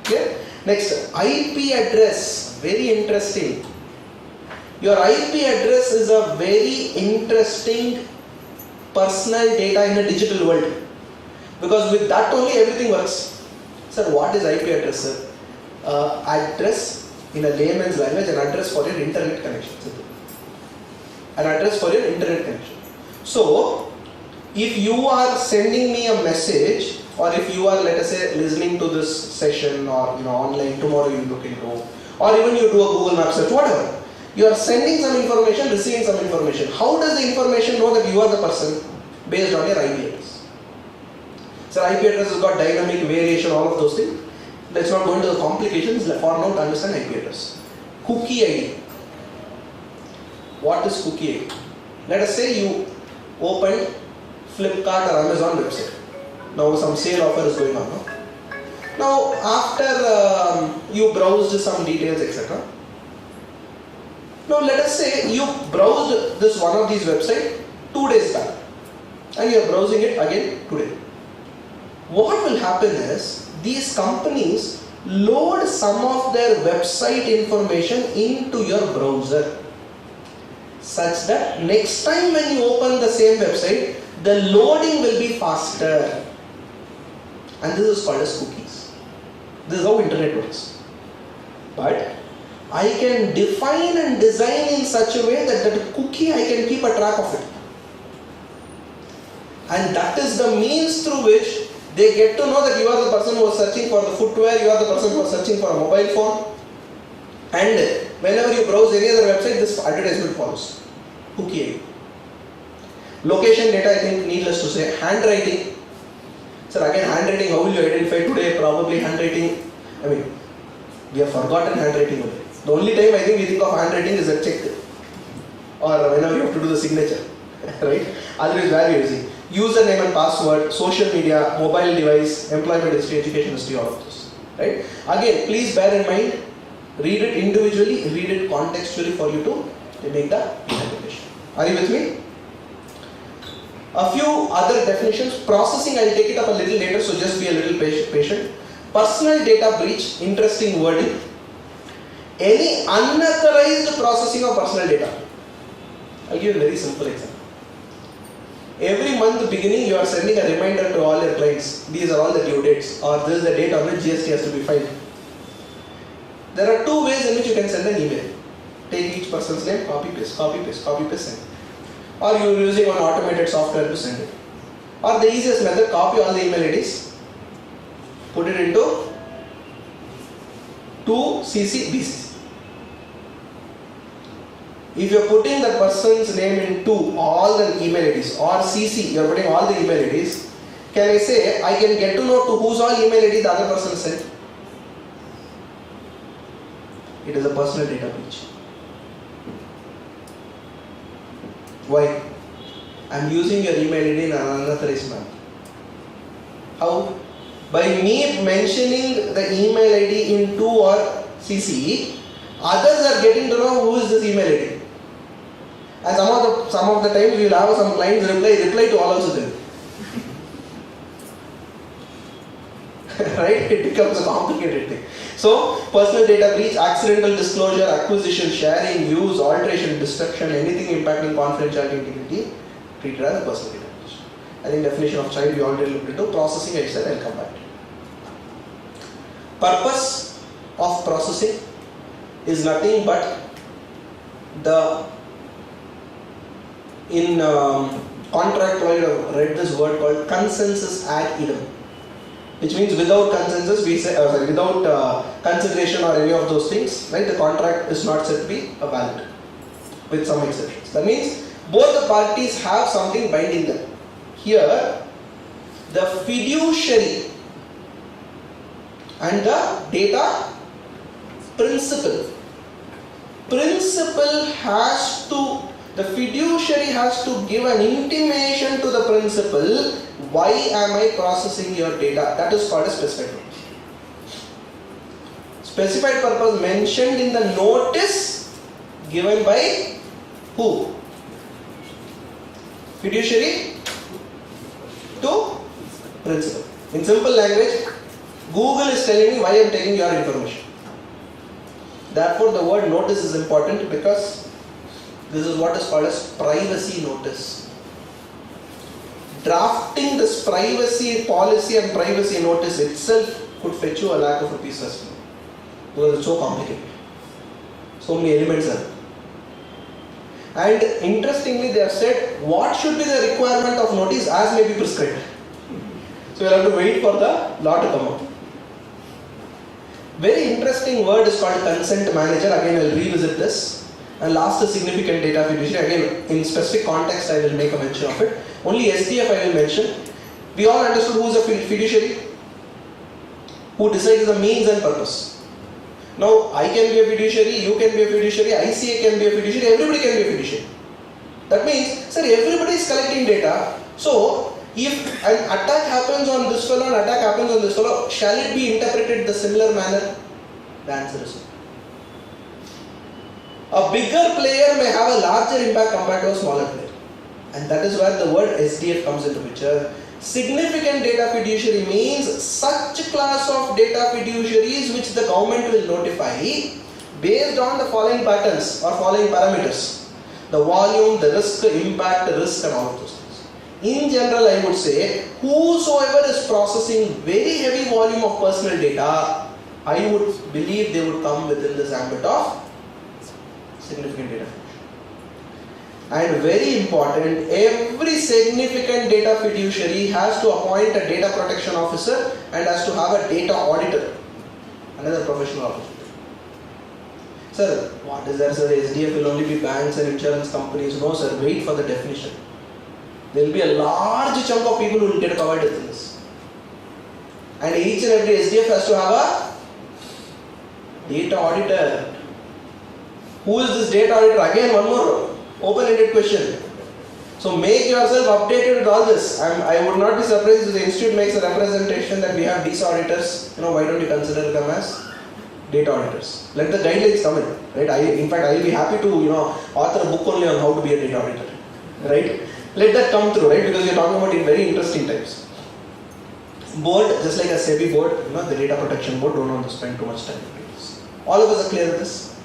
Speaker 1: Okay? Next, IP address. Very interesting. Your IP address is a very interesting personal data in a digital world. Because with that only everything works. Sir, what is IP address, sir? Address, in a layman's language, an address for your internet connection. An address for your internet connection. So, if you are sending me a message, or if you are, let us say, listening to this session, or online, tomorrow you look into, or even you do a Google Maps search, whatever, you are sending some information, receiving some information. How does the information know that you are the person? Based on your IP address. So IP address has got dynamic variation, all of those things. Let's not go into the complications for now to understand IP address. Cookie ID. What is cookie ID? Let us say you opened Flipkart or Amazon website. Now some sale offer is going on. No? Now after you browsed some details, etc. Now let us say you browsed this one of these websites 2 days back and you are browsing it again today. What will happen is these companies load some of their website information into your browser such that next time when you open the same website, the loading will be faster. And this is called as cookies. This is how internet works. But I can define and design in such a way that the cookie I can keep a track of it. And that is the means through which they get to know that you are the person who is searching for the footwear, you are the person who is searching for a mobile phone. And whenever you browse any other website, this advertisement follows. Cookie ID. Location data, I think needless to say. Handwriting. Sir, again handwriting, how will you identify today? Probably handwriting, we have forgotten handwriting only. The only time I think we think of handwriting is a check. Or whenever you have to do the signature. Right? Otherwise, where are you using? Username and password, social media, mobile device, employment history, education history, all of this. Right? Again, please bear in mind, read it individually, read it contextually for you to make the interpretation. Are you with me? A few other definitions. Processing, I will take it up a little later, so just be a little patient. Personal data breach, interesting wording. Any unauthorized processing of personal data. I'll give you a very simple example. Every month beginning, you are sending a reminder to all your clients. These are all the due dates, or this is the date on which GST has to be filed. There are two ways in which you can send an email. Take each person's name, copy paste, send. Or you are using one automated software to send it. Or the easiest method, copy all the email IDs, put it into 2CC BCC. If you are putting the person's name into all the email IDs, or CC, you are putting all the email IDs, can I say, I can get to know to whose all email ID the other person sent? It is a personal data breach. Why? I am using your email ID in an unauthorized manner. How? By me mentioning the email ID in 2 or CC, others are getting to know who is this email ID. And some of the times we will have some clients reply to all also them. Right? It becomes a complicated thing. So, personal data breach, accidental disclosure, acquisition, sharing, use, alteration, destruction, anything impacting confidentiality, integrity, treated as a personal data breach. I think definition of child we already looked into. Processing, I said, I'll come back to. Purpose of processing is nothing but in contract law, you have read this word called consensus ad idem, which means without consensus, without consideration or any of those things, right? The contract is not said to be valid, with some exceptions. That means both the parties have something binding them. Here, the fiduciary and the data principal. The fiduciary has to give an intimation to the principal, why am I processing your data? That is called a specified purpose. Specified purpose mentioned in the notice given by who? Fiduciary to principal. In simple language, Google is telling me why I am taking your information. Therefore, the word notice is important because this is what is called as privacy notice. Drafting this privacy policy and privacy notice itself could fetch you a lakh of rupees as well, because it's so complicated. So many elements are. And interestingly, they have said what should be the requirement of notice as may be prescribed. So you have to wait for the law to come out. Very interesting word is called consent manager. Again, I will revisit this. And last is significant data fiduciary. Again, in specific context, I will make a mention of it. Only SDF I will mention. We all understood who is a fiduciary, who decides the means and purpose. Now, I can be a fiduciary, you can be a fiduciary, ICA can be a fiduciary, everybody can be a fiduciary. That means, sir, everybody is collecting data. So, if an attack happens on this fellow, an attack happens on this fellow, shall it be interpreted the similar manner? The answer is no. A bigger player may have a larger impact compared to a smaller player. And that is where the word SDF comes into picture. Significant data fiduciary means such class of data fiduciaries which the government will notify based on the following patterns or following parameters. The volume, the risk, impact, the risk and all of those things. In general, I would say whosoever is processing very heavy volume of personal data, I would believe they would come within this ambit of significant data fiduciary. And very important, every significant data fiduciary has to appoint a data protection officer and has to have a data auditor, another professional opportunity. Sir, what is there, sir? SDF will only be banks and insurance companies. No, sir, wait for the definition. There will be a large chunk of people who will get covered with this. And each and every SDF has to have a data auditor. Who is this data auditor? Again, one more open-ended question. So make yourself updated with all this. I would not be surprised if the institute makes a representation that we have these auditors. Why don't you consider them as data auditors? Let the guidelines come in. Right? In fact, I will be happy to author a book only on how to be a data auditor. Right? Let that come through, right? Because we are talking about in very interesting times. Board, just like a SEBI board, the data protection board, don't want to spend too much time on this. All of us are clear with this?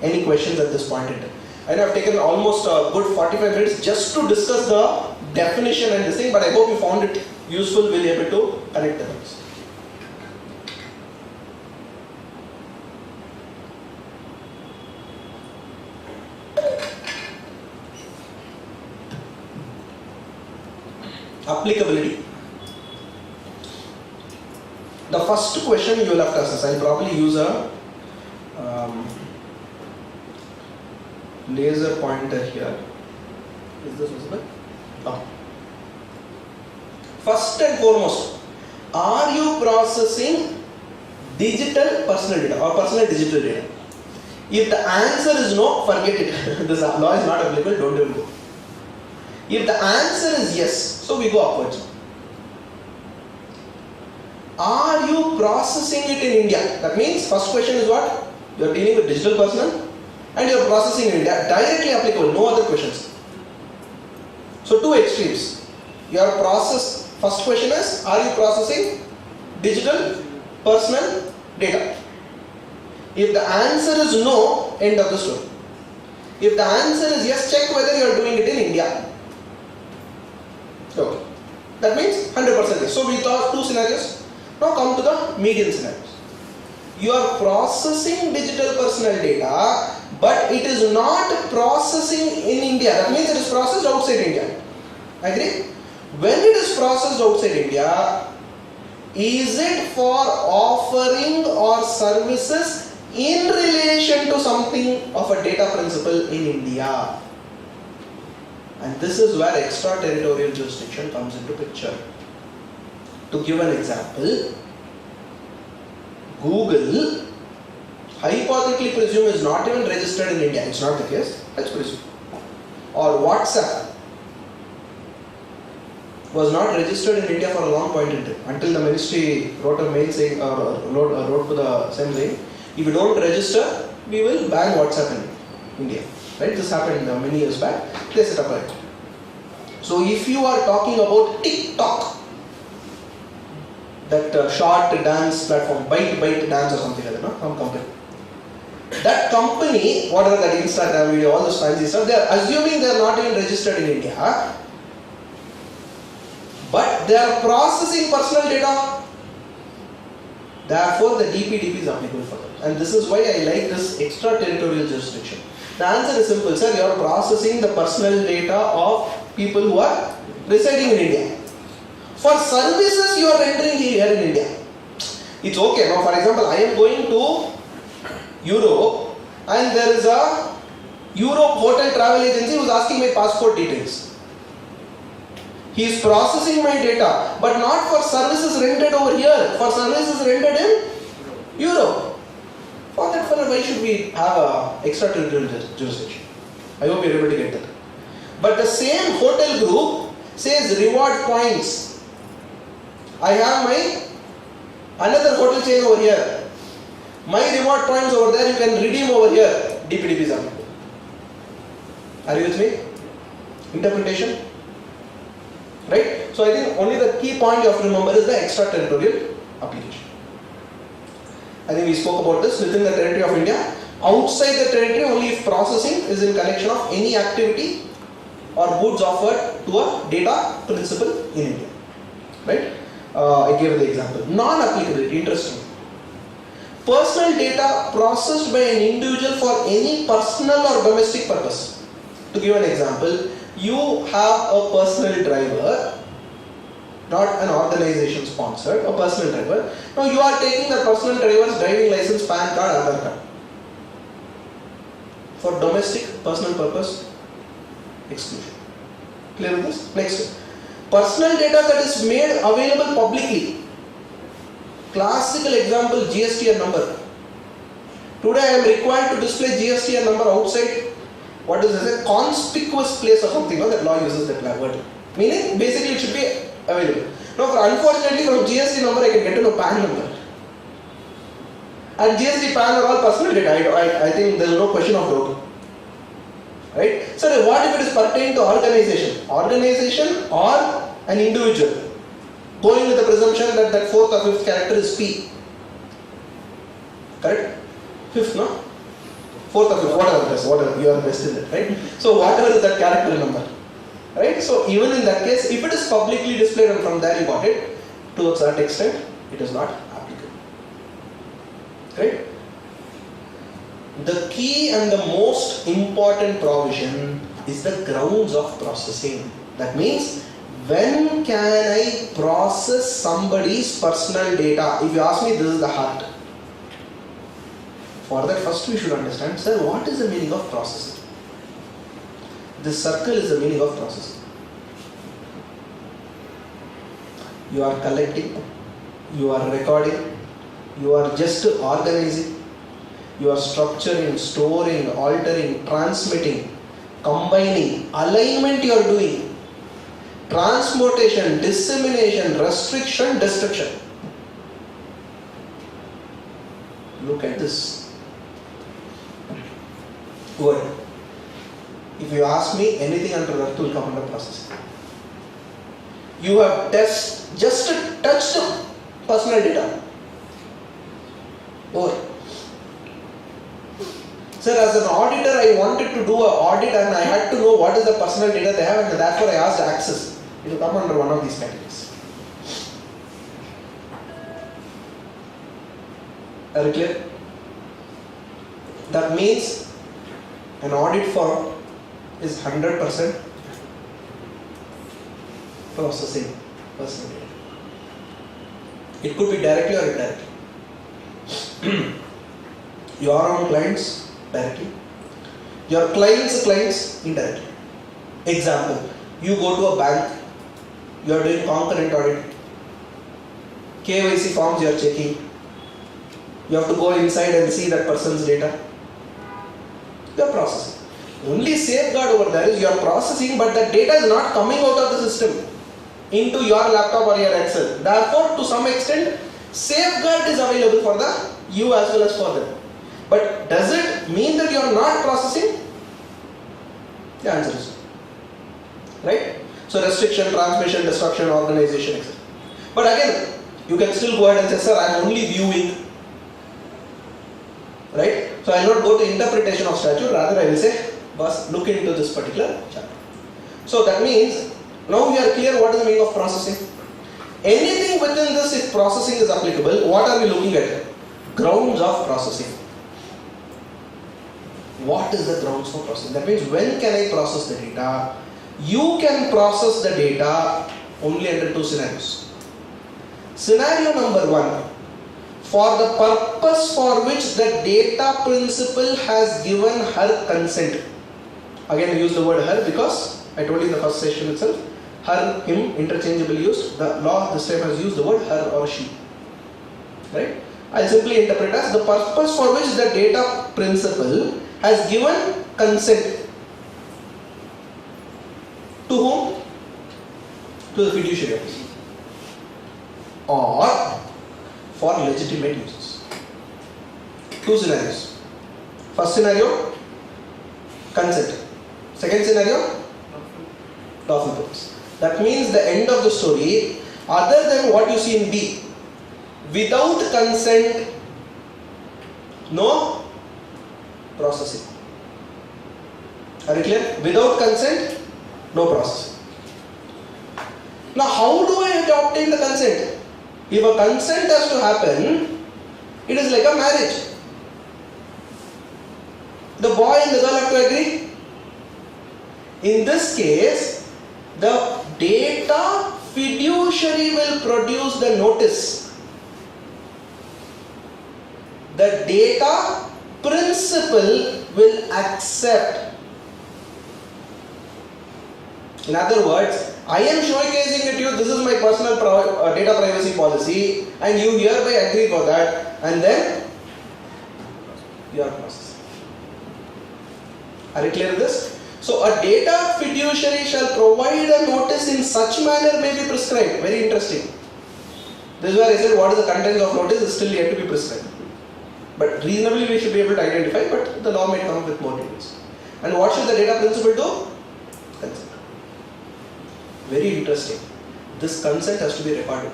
Speaker 1: Any questions at this point in time? I know I've taken almost a good 45 minutes just to discuss the definition and this thing, but I hope you found it useful, will be able to connect the dots. Applicability. The first question you will have to ask is, I'll probably use a laser pointer here. Is this visible? No. First and foremost, are you processing digital personal data or personal digital data? If the answer is no, forget it. This law is not applicable, don't even go. If the answer is yes, so we go upwards. Are you processing it in India? That means first question is what? You are dealing with digital personal and you are processing in India, directly applicable, no other questions. So two extremes. Your process, first question is, are you processing digital personal data? If the answer is no, end of the story. If the answer is yes, check whether you are doing it in India. Okay. That means 100% yes. So we thought two scenarios. Now come to the median scenarios. You are processing digital personal data, but it is not processing in India. That means it is processed outside India. Agree? When it is processed outside India, is it for offering or services in relation to something of a data principle in India? And this is where extraterritorial jurisdiction comes into picture. To give an example, Google, hypothetically presume, is not even registered in India. It's not the case. Let's presume. Or WhatsApp was not registered in India for a long point in time, until the ministry wrote a mail saying, wrote to the SEM saying, if you don't register, we will ban WhatsApp in India. Right? This happened many years back. They set up it. So if you are talking about TikTok, that short dance platform, Byte Dance or something like that, no? Some company. That company, whatever that Instagram video, all those fancy stuff, they are assuming they are not even registered in India, but they are processing personal data. Therefore, the DPDP is applicable for them. And this is why I like this extraterritorial jurisdiction. The answer is simple, sir. You are processing the personal data of people who are residing in India. For services you are rendering here in India. It's okay. Now, for example, I am going to Europe and there is a Europe hotel travel agency who is asking my passport details. He is processing my data, but not for services rendered over here, for services rendered in Europe. For that fellow, why should we have a extraterritorial jurisdiction? I hope you are able to get that. But the same hotel group says reward points. I have my another hotel chain over here. My reward points over there you can redeem over here. DPDP is applicable. Are you with me? Interpretation? Right? So I think only the key point you have to remember is the extraterritorial application. I think we spoke about this within the territory of India. Outside the territory, only if processing is in connection of any activity or goods offered to a data principle in India. Right? I gave the example. Non-applicability, interesting. Personal data processed by an individual for any personal or domestic purpose. To give an example, you have a personal driver, not an organization sponsored, a personal driver. Now you are taking the personal driver's driving license, PAN card, Aadhaar card. For domestic, personal purpose, exclusion. Clear with this? Next. Personal data that is made available publicly. Classical example, GSTN number. Today I am required to display GSTN number outside. What is this? A conspicuous place or something, no? That law uses that word. Meaning, basically it should be available. Now, unfortunately, from GST number I can get to know PAN number. And GST, PAN are all personal data. I think there is no question of doubt. Right? So, what if it is pertaining to organization? Organization or an individual? Going with the presumption that that fourth or fifth character is P. Correct? Fifth, no? Fourth or fifth, whatever, you are best in it, right? So, whatever is that character number. Right? So, even in that case, if it is publicly displayed and from there you got it, to a certain extent, it is not applicable. Right? The key and the most important provision is the grounds of processing. That means, when can I process somebody's personal data? If you ask me, this is the heart. For that, first we should understand, sir, what is the meaning of processing? This circle is the meaning of processing. You are collecting, you are recording, you are just organizing, you are structuring, storing, altering, transmitting, combining, alignment you are doing, transmutation, dissemination, restriction, destruction. Look at this. word. If you ask me, anything under earth will come under processing. You have just touched personal data. Over. Sir, as an auditor, I wanted to do an audit and I had to know what is the personal data they have, and therefore I asked access. It will come under one of these categories. Are you clear? That means an audit firm is 100% processing personal data. It could be directly or indirectly. Your own clients directly, your clients indirectly. Example, you go to a bank, you are doing concurrent audit, KYC forms you are checking, you have to go inside and see that person's data. You are processing. Only safeguard over there is you are processing, but the data is not coming out of the system into your laptop or your Excel. Therefore, to some extent, safeguard is available for you as well as for them. But does it mean that you are not processing? The answer is no. Right? So restriction, transmission, destruction, organization, etc. But again, you can still go ahead and say, sir, I am only viewing. Right? So I will not go to interpretation of statute, rather I will say, boss, look into this particular chapter. So that means, now we are clear what is the meaning of processing. Anything within this, if processing is applicable, what are we looking at? Grounds of processing. What is the grounds for processing? That means when can I process the data? You can process the data only under two scenarios. Scenario number one, for the purpose for which the data principal has given her consent. Again I use the word her because I told you in the first session itself, her, him, interchangeably used. The law this time has used the word her or she. Right? I simply interpret as the purpose for which the data principal has given consent. To whom? To the fiduciary office. Or for legitimate uses. Two scenarios. First scenario, consent. Second scenario, lawful purpose. That means the end of the story, other than what you see in B, without consent, no processing. Are you clear? Without consent, no processing. Now, how do I have to obtain the consent? If a consent has to happen, it is like a marriage. The boy and the girl have to agree. In this case, the data fiduciary will produce the notice. The data principal will accept. In other words, I am showcasing it to you, this is my personal data privacy policy, and you hereby agree for that, and then you are processing. Are you clear with this? So a data fiduciary shall provide a notice in such manner may be prescribed. Very interesting. This is where I said what is the content of notice is still yet to be prescribed. But reasonably we should be able to identify, but the law may come with more details. And what should the data principal do? Consent. Very interesting. This consent has to be recorded.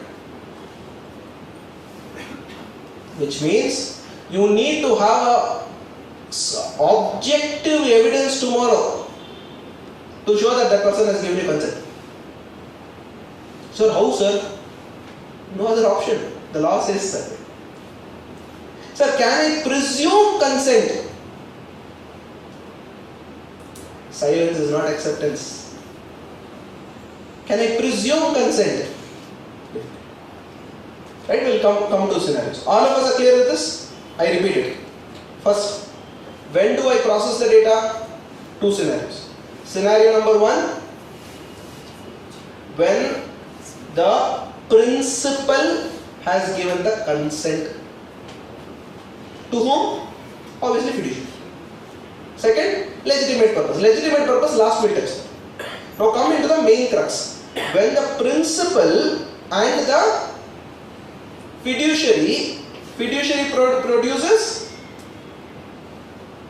Speaker 1: Which means you need to have a objective evidence tomorrow to show that that person has given you consent. Sir, how, sir? No other option. The law says so. Sir, can I presume consent? Silence is not acceptance. Can I presume consent? Right, we'll come to scenarios. All of us are clear with this? I repeat it. First, when do I process the data? Two scenarios. Scenario number one, when the principal has given the consent. To whom? Obviously fiduciary. Second, legitimate purpose. Legitimate purpose, last we'll touch. Now come into the main crux. When the principal and the fiduciary produces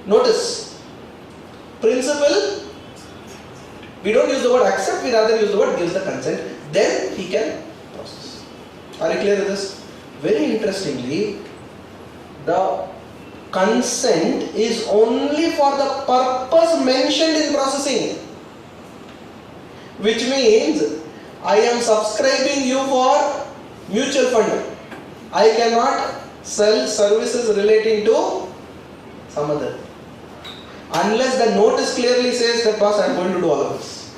Speaker 1: notice. Principle, we don't use the word accept, we rather use the word gives the consent. Then he can process. Are you clear with this? Very interestingly, the consent is only for the purpose mentioned in processing. Which means, I am subscribing you for mutual fund. I cannot sell services relating to some other. Unless the notice clearly says that boss, I am going to do all of this.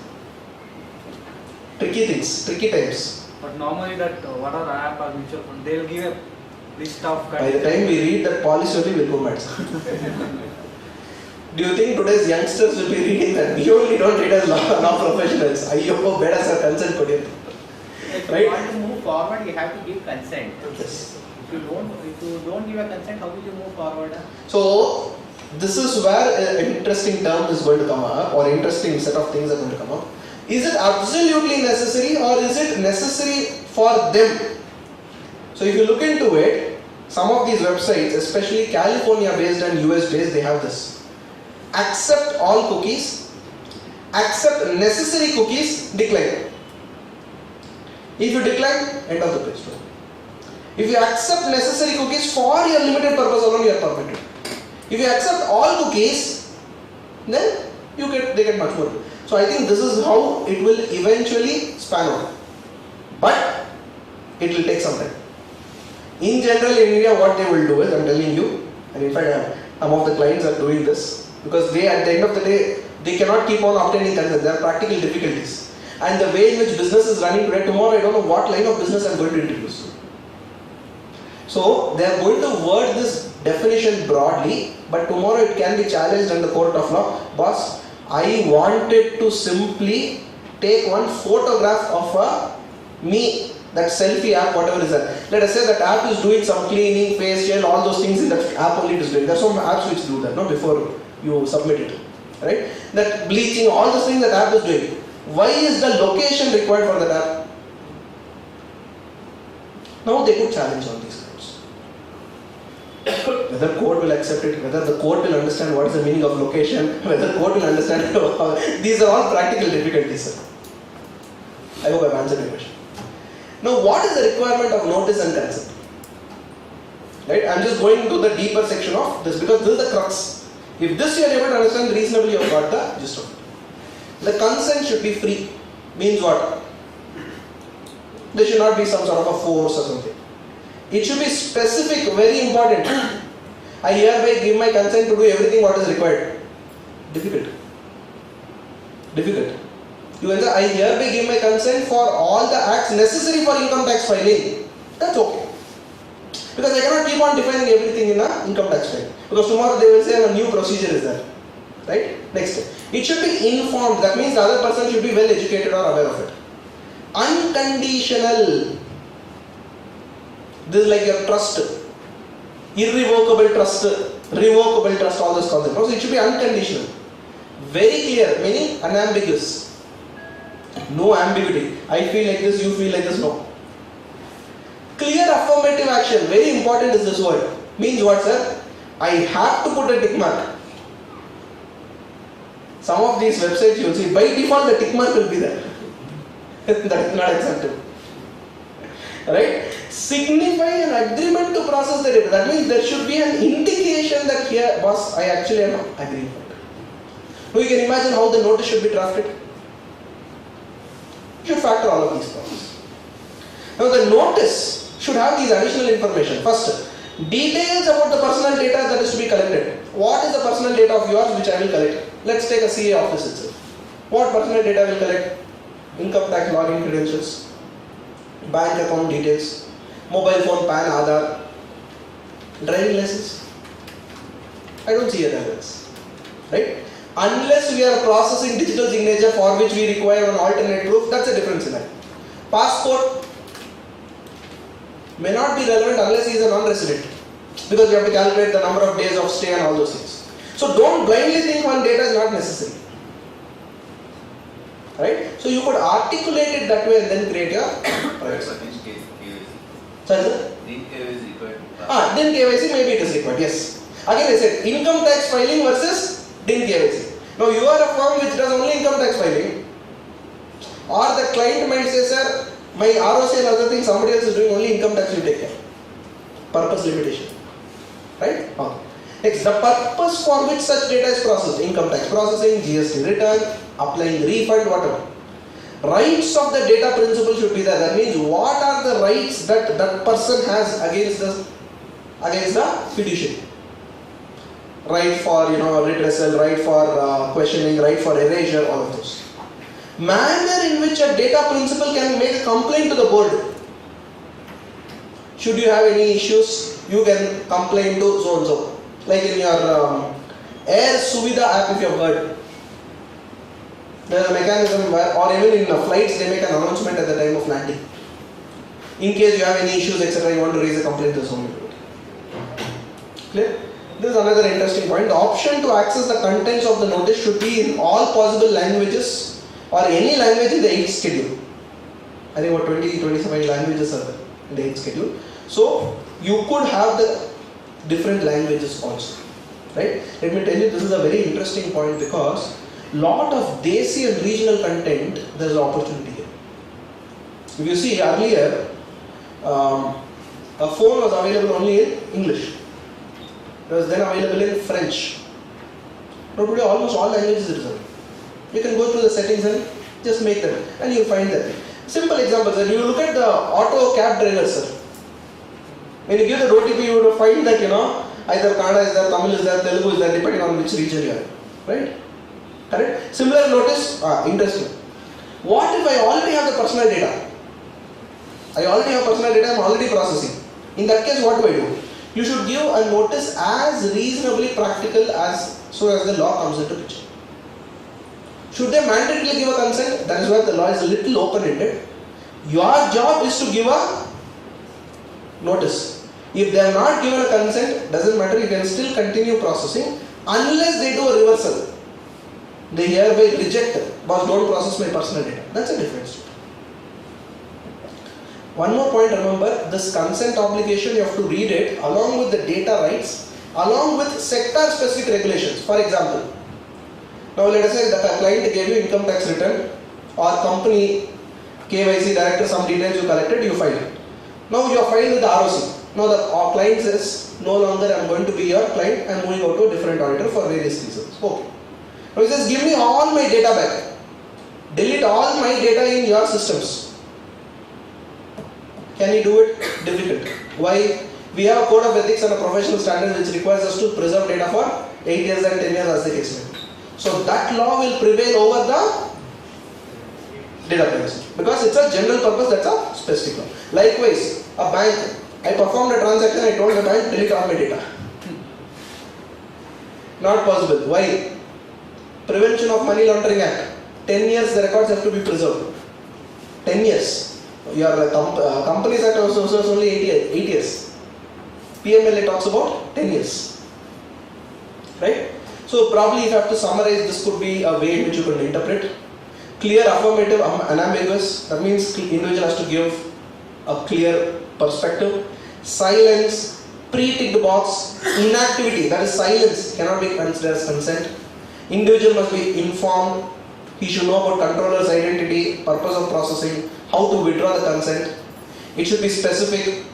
Speaker 1: Tricky things, tricky times.
Speaker 3: But normally that whatever app or mutual fund, they will give a list of
Speaker 1: By the time we read that policy only, we will go mad. Do you think today's youngsters will be reading that? We only don't read as law professionals. Ayyo, better sir, consent kodiyadu.
Speaker 4: If
Speaker 1: Right?
Speaker 4: you want to move forward, you have to give consent.
Speaker 1: Yes.
Speaker 4: If you don't give a consent, how will you move forward?
Speaker 1: So, this is where an interesting term is going to come up, or interesting set of things are going to come up. Is it absolutely necessary, or is it necessary for them? So, if you look into it, some of these websites, especially California based and US based, they have this. Accept all cookies, accept necessary cookies, decline. If you decline, end of the page. If you accept necessary cookies for your limited purpose alone, you are permitted. If you accept all cookies, then they get much more. So I think this is how it will eventually span out. But it will take some time. In general, in India, what they will do is, I am telling you, and in fact, some of the clients are doing this, because they, at the end of the day, they cannot keep on obtaining consent. There are practical difficulties. And the way in which business is running today, tomorrow I don't know what line of business I am going to introduce. So, they are going to word this definition broadly, but tomorrow it can be challenged in the court of law. Boss, I wanted to simply take one photograph of me, that selfie app, whatever is that. Let us say that app is doing some cleaning, facial, all those things in that app only it is doing. There are some apps which do that, no, before you submit it, right? That bleaching, all those things that app is doing. Why is the location required for that app? Now they could challenge on these grounds. Whether court will accept it, whether the court will understand what is the meaning of location, whether court will understand these are all practical difficulties, sir. I hope I have answered your question. Now, what is the requirement of notice and consent? Right? I am just going into the deeper section of this because this is the crux. If this you are able to understand reasonably, you have got the gist of it. The consent should be free. Means what? There should not be some sort of a force or something. It should be specific, very important. I hereby give my consent to do everything what is required. Difficult. Difficult. You can say, I hereby give my consent for all the acts necessary for income tax filing. That's okay. Because I cannot keep on defining everything in a income tax filing. Because tomorrow they will say a new procedure is there. Right? Next. It should be informed. That means the other person should be well educated or aware of it. Unconditional. This is like your trust. Irrevocable trust. Revocable trust. All those concepts. So it should be unconditional. Very clear. Meaning unambiguous. No ambiguity. I feel like this, you feel like this. No. Clear affirmative action. Very important is this word. Means what, sir? I have to put a tick mark. Some of these websites you will see, by default the tick mark will be there. That is not acceptable. Right? Signify an agreement to process the data. That means there should be an indication that here, boss, I actually am agreeing for it. Now you can imagine how the notice should be drafted. You should factor all of these points. Now the notice should have these additional information. First, details about the personal data that is to be collected. What is the personal data of yours which I will collect? Let's take a CA office itself. What personal data will collect? Income tax login credentials, bank account details, mobile phone, PAN, Aadhaar, driving license. I don't see a relevance. Right? Unless we are processing digital signature for which we require an alternate proof, that's a different scenario. Passport may not be relevant unless he is a non-resident, because you have to calculate the number of days of stay and all those things. So don't blindly think one data is not necessary. Right? So you could articulate it that way and then create your privacy. Sorry, sir?
Speaker 5: Then KYC is required.
Speaker 1: Then KYC maybe it is required, yes. Again I said income tax filing versus DIN KYC. Now you are a firm which does only income tax filing, or the client might say, sir, my ROC and other things somebody else is doing, only income tax you take care. Purpose limitation. Right? Okay. Next, the purpose for which such data is processed: income tax processing, GST return, applying refund, whatever. Rights of the data principle should be there. That means what are the rights that that person has against the fiduciary? Right for redressal, right for questioning, right for erasure, all of those. Manner in which a data principal can make a complaint to the board. Should you have any issues, you can complain to so and so. Like in your Air Suvidha app, if you have heard. There is a mechanism where, or even in flights, they make an announcement at the time of landing. In case you have any issues, etc., you want to raise a complaint to someone. Clear? This is another interesting point. The option to access the contents of the notice should be in all possible languages or any language in the 8th schedule. I think about 20-25 languages are there in the 8th schedule. So you could have the different languages also. Right? Let me tell you, this is a very interesting point because lot of desi and regional content, there is opportunity here. If you see earlier, a phone was available only in English. It was then available in French. Now today almost all languages are available. You can go through the settings and just make them and you will find them. Simple examples, you look at the auto cab drivers, sir. When you give the OTP, you will find that either Kannada is there, Tamil is there, Telugu is there, depending on which region you are. Right? Correct? Similar notice, interesting. What if I already have the personal data? I already have personal data, I am already processing. In that case, what do? You should give a notice as reasonably practical as so as the law comes into picture. Should they mandatorily give a consent? That is why the law is a little open-ended. Your job is to give a notice. If they are not given a consent, doesn't matter, you can still continue processing unless they do a reversal. They hereby reject it. Boss, don't process my personal data. That's a different story. One more point, remember, this consent obligation, you have to read it along with the data rights, along with sector-specific regulations. For example, now let us say that a client gave you income tax return or company KYC director, some details you collected, you filed it. Now you are filed with the ROC. Now the client says, no longer I am going to be your client, I am moving out to a different auditor for various reasons. Okay. Now he says, give me all my data back. Delete all my data in your systems. Can you do it? Difficult. Why? We have a code of ethics and a professional standard which requires us to preserve data for 8 years and 10 years as the case may be. So that law will prevail over the data privacy because it's a general purpose, that's a specific law. Likewise, a bank, I performed a transaction, I told the bank, delete all my data. Not possible. Why? Prevention of Money Laundering Act. 10 years the records have to be preserved. 10 years. Your Companies Act also is only 8 years. PMLA talks about 10 years. Right? So probably if you have to summarize, this could be a way in which you can interpret. Clear, affirmative, unambiguous. That means the individual has to give a clear perspective. Silence, pre-ticked box, inactivity, that is silence, cannot be considered as consent. Individual must be informed. He should know about controller's identity, purpose of processing, how to withdraw the consent. It should be specific.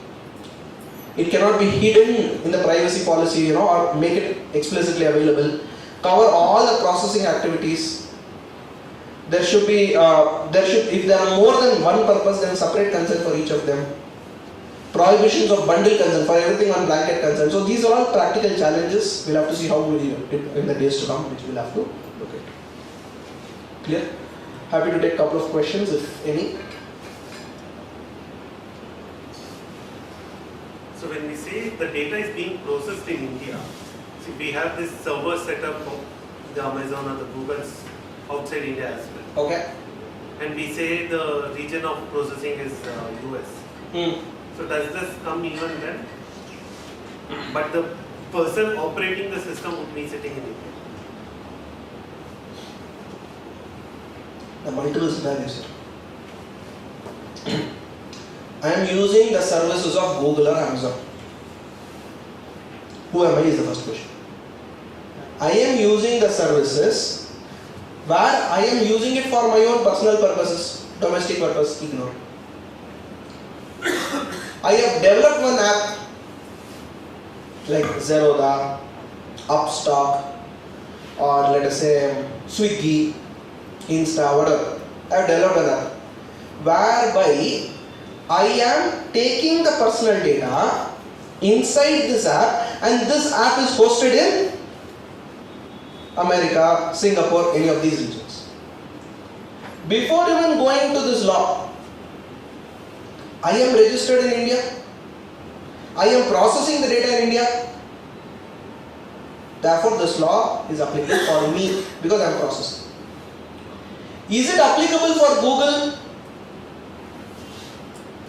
Speaker 1: It cannot be hidden in the privacy policy, or make it explicitly available. Cover all the processing activities. There should be, if there are more than one purpose, then separate consent for each of them. Prohibitions of bundle consent, for everything on blanket consent. So these are all practical challenges. We'll have to see how we do it in the days to come, which we'll have to look at. Clear? Happy to take a couple of questions, if any.
Speaker 5: So when we say the data is being processed in India, see, we have this server set up of the Amazon or the Google's outside India as well.
Speaker 1: Okay.
Speaker 5: And we say the region of processing is US. So does this come even then? But the person operating the system would be sitting in India.
Speaker 1: The multiple scenarios. I am using the services of Google or Amazon. Who am I is the first question. I am using the services Where I am using it for my own personal purposes, domestic purpose, ignore. I have developed one app like Zerodha, Upstock, or let us say Swiggy, Insta, whatever. I have developed an app whereby I am taking the personal data inside this app, and this app is hosted in America, Singapore, any of these regions. Before even going to this law, I am registered in India. I am processing the data in India. Therefore, this law is applicable for me because I am processing. Is it applicable for Google?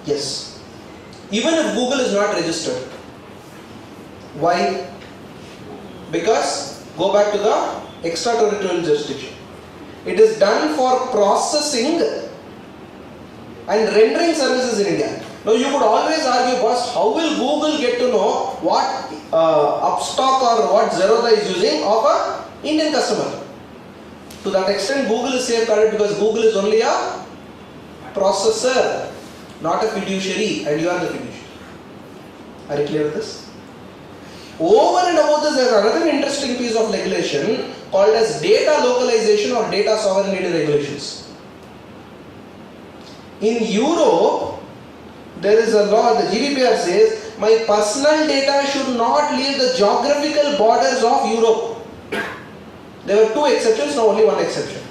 Speaker 1: Yes. Even if Google is not registered. Why? Because, go back to the extraterritorial jurisdiction. It is done for processing and rendering services in India. Now you could always argue, boss, how will Google get to know what Upstock or what Zerodha is using of a Indian customer? To that extent, Google is safeguarded because Google is only a processor, not a fiduciary, and you are the fiduciary. Are you clear with this? Over and above this, there is another interesting piece of regulation called as data localization or data sovereignty regulations. In Europe, there is a law, the GDPR says, my personal data should not leave the geographical borders of Europe. There were two exceptions, now only one exception.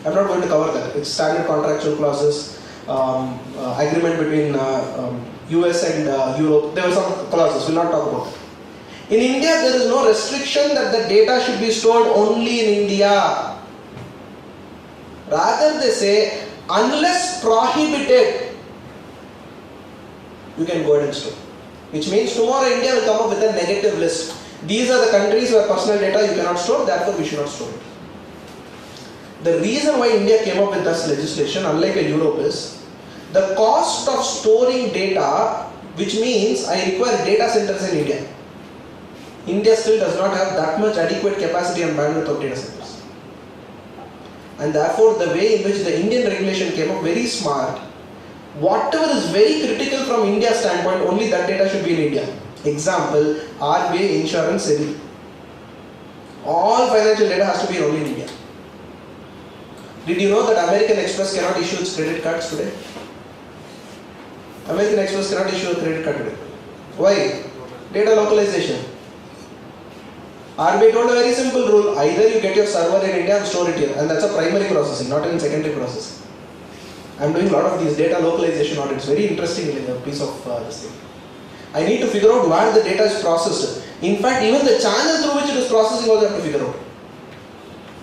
Speaker 1: I am not going to cover that. It's standard contractual clauses, agreement between US and Europe. There were some clauses, we'll not talk about that. In India, there is no restriction that the data should be stored only in India. Rather, they say, unless prohibited, you can go ahead and store. Which means tomorrow India will come up with a negative list. These are the countries where personal data you cannot store, therefore we should not store it. The reason why India came up with this legislation, unlike Europe, is the cost of storing data, which means I require data centers in India. India still does not have that much adequate capacity and bandwidth of data centers. And therefore, the way in which the Indian regulation came up, very smart. Whatever is very critical from India's standpoint, only that data should be in India. Example, RBI, insurance, SEBI. All financial data has to be only in India. Did you know that American Express cannot issue its credit cards today? American Express cannot issue a credit card today. Why? Data localization. RBI told a very simple rule, either you get your server in India and store it here, and that's a primary processing, not even secondary processing. I'm doing a lot of these data localization audits, very interesting piece of this thing. I need to figure out where the data is processed. In fact, even the channel through which it is processing also I have to figure out.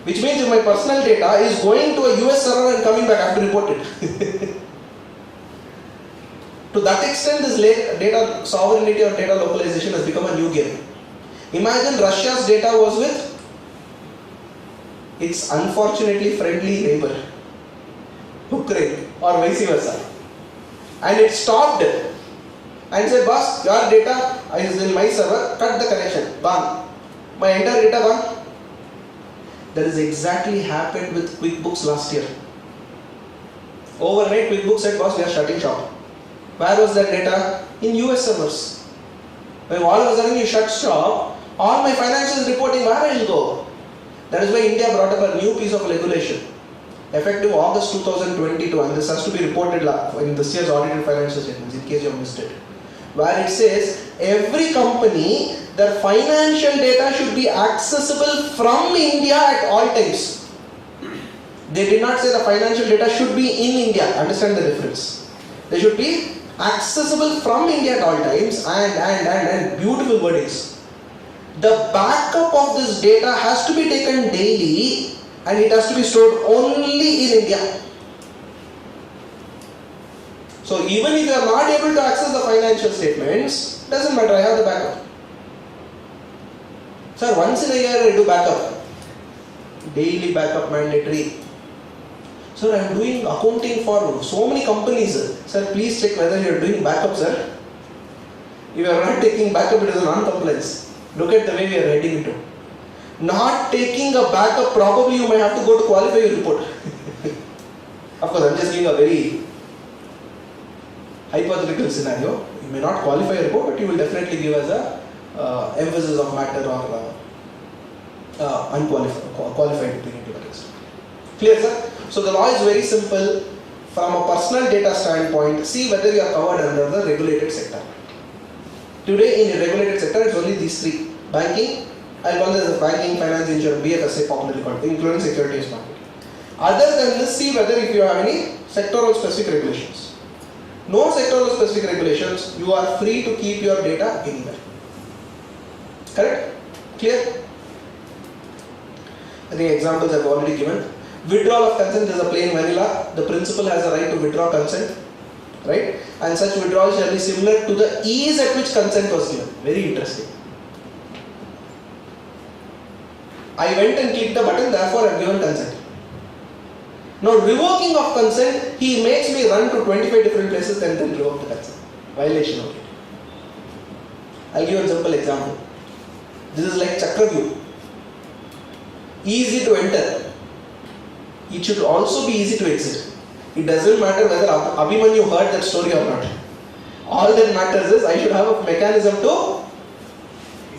Speaker 1: Which means if my personal data is going to a US server and coming back, I have to report it. To that extent, this data sovereignty or data localization has become a new game. Imagine Russia's data was with its unfortunately friendly neighbor, Ukraine, or vice versa. And it stopped and said, boss, your data is in my server, cut the connection, gone. My entire data gone. That is exactly happened with QuickBooks last year. Overnight, QuickBooks said, boss, we are shutting shop. Where was that data? In US servers. When all of a sudden you shut shop, all my financials reporting, where will go? That is why India brought up a new piece of regulation. Effective August 2022, and this has to be reported in this year's audited financial statements, in case you have missed it. Where it says, every company, their financial data should be accessible from India at all times. They did not say the financial data should be in India. Understand the difference. They should be accessible from India at all times, and beautiful wordings. The backup of this data has to be taken daily, and it has to be stored only in India. So even if you are not able to access the financial statements, doesn't matter, I have the backup. Sir, once in a year I do backup. Daily backup mandatory. Sir, I am doing accounting for so many companies. Sir, please check whether you are doing backup, sir. If you are not taking backup, it is a non-compliance. Look at the way we are heading into. Not taking a backup, probably you may have to go to qualify your report. Of course, I'm just giving a very hypothetical scenario. You may not qualify your report, but you will definitely give as a emphasis of matter or qualified opinion to that extent. Clear, sir? So the law is very simple. From a personal data standpoint, see whether you are covered under the regulated sector. Today in a regulated sector, it's only these three. Banking, I'll call this as banking, finance, insurance, BFSI popularly called, including securities market. Other than this, see whether if you have any sectoral specific regulations. No sectoral specific regulations, you are free to keep your data anywhere. Correct? Clear? I think examples I've already given. Withdrawal of consent is a plain vanilla. The principal has a right to withdraw consent, right? And such withdrawal shall be similar to the ease at which consent was given. Very interesting. I went and clicked the button, therefore I have given consent. Now revoking of consent, he makes me run to 25 different places and then revoke the consent. Violation of it. I'll give you a simple example. This is like Chakraview. Easy to enter. It should also be easy to exit. It doesn't matter whether Abhimanyu heard that story or not. All that matters is I should have a mechanism to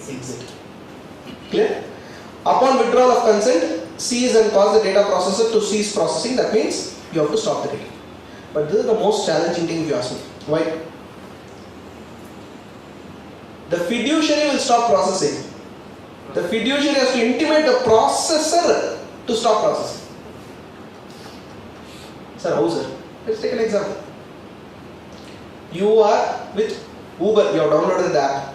Speaker 1: exit. Clear? Upon withdrawal of consent, cease and cause the data processor to cease processing. That means you have to stop the data. But this is the most challenging thing if you ask me. Why? The fiduciary will stop processing. The fiduciary has to intimate the processor to stop processing. Sir, how sir? Let's take an example. You are with Uber, you have downloaded the app.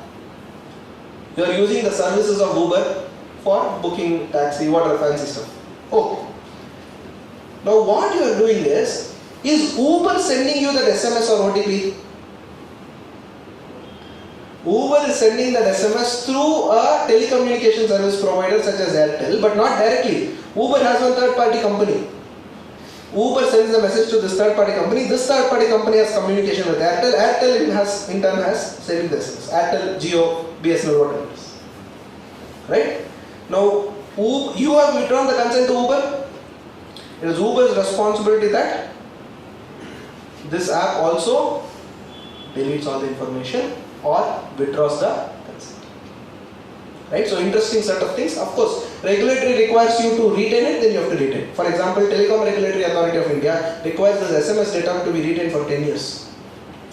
Speaker 1: You are using the services of Uber for booking taxi, whatever fancy stuff. Okay. Now what you are doing is Uber sending you that SMS or OTP? Uber is sending that SMS through a telecommunication service provider such as Airtel, but not directly. Uber has one third party company. Uber sends a message to this third party company. This third party company has communication with Airtel. Airtel in turn has sending the SMS. Airtel, Jio, BSNL, whatever it is. Right? Now, you have withdrawn the consent to Uber. It is Uber's responsibility that this app also deletes all the information or withdraws the consent. Right? So interesting set of things. Of course, regulatory requires you to retain it, then you have to retain. For example, Telecom Regulatory Authority of India requires this SMS data to be retained for 10 years.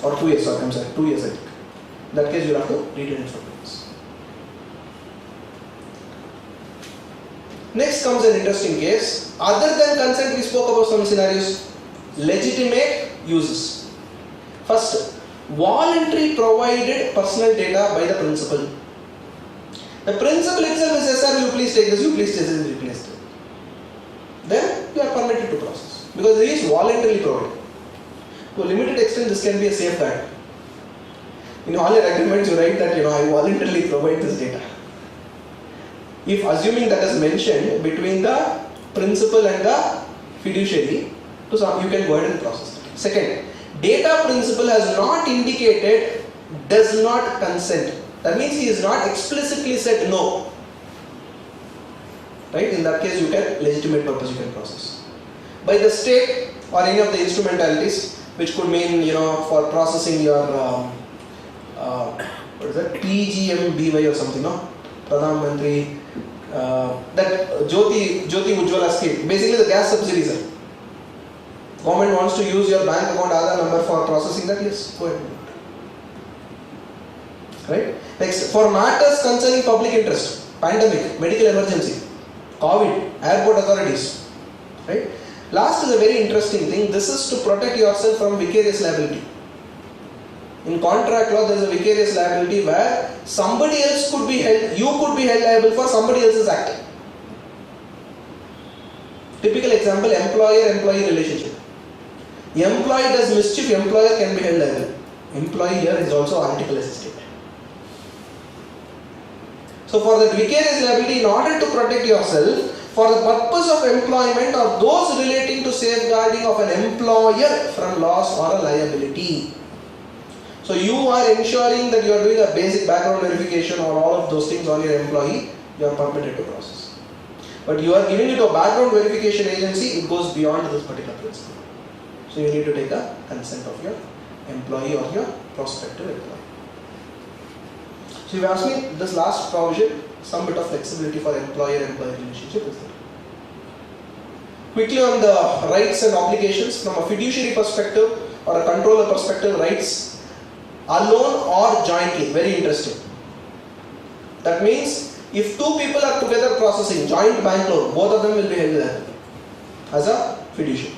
Speaker 1: Or 2 years, sorry, I'm sorry, 2 years I think. In that case, you have to retain it for 2 years. Next comes an interesting case. Other than consent, we spoke about some scenarios. Legitimate uses. First, voluntary provided personal data by the principal. The principal itself says, sir, you please take this, you please take this, you please take this. Then you are permitted to process. Because it is voluntarily provided. To a limited extent, this can be a safeguard. In all your agreements, you write that, I voluntarily provide this data. If assuming that is mentioned between the principal and the fiduciary, you can go ahead and process it. Second, data principal has not indicated does not consent. That means he is not explicitly said no. Right? In that case, you can legitimate purpose you can process. By the state or any of the instrumentalities, which could mean for processing your what is that PGMBY or something, no? Pradhan Mantri, that Jyoti Ujjwala scheme. Basically, the gas subsidies. Government wants to use your bank account Aadhaar number for processing that. Yes, go ahead. Right? Next, for matters concerning public interest, pandemic, medical emergency, COVID, airport authorities. Right? Last is a very interesting thing. This is to protect yourself from vicarious liability. In contract law, there is a vicarious liability where somebody else could be held, you could be held liable for somebody else's act. Typical example, employer-employee relationship. Employee does mischief, employer can be held liable. Employee here is also article assistant. So for the vicarious liability, in order to protect yourself, for the purpose of employment or those relating to safeguarding of an employer from loss or a liability. So you are ensuring that you are doing a basic background verification or all of those things on your employee, you are permitted to process. But you are giving it to a background verification agency, it goes beyond this particular principle. So you need to take a consent of your employee or your prospective employee. So you asked me this last provision, some bit of flexibility for employer-employee relationship is there. Quickly on the rights and obligations, from a fiduciary perspective or a controller perspective, rights alone or jointly, very interesting. That means if two people are together processing joint bank loan, both of them will be held liable as a fiduciary.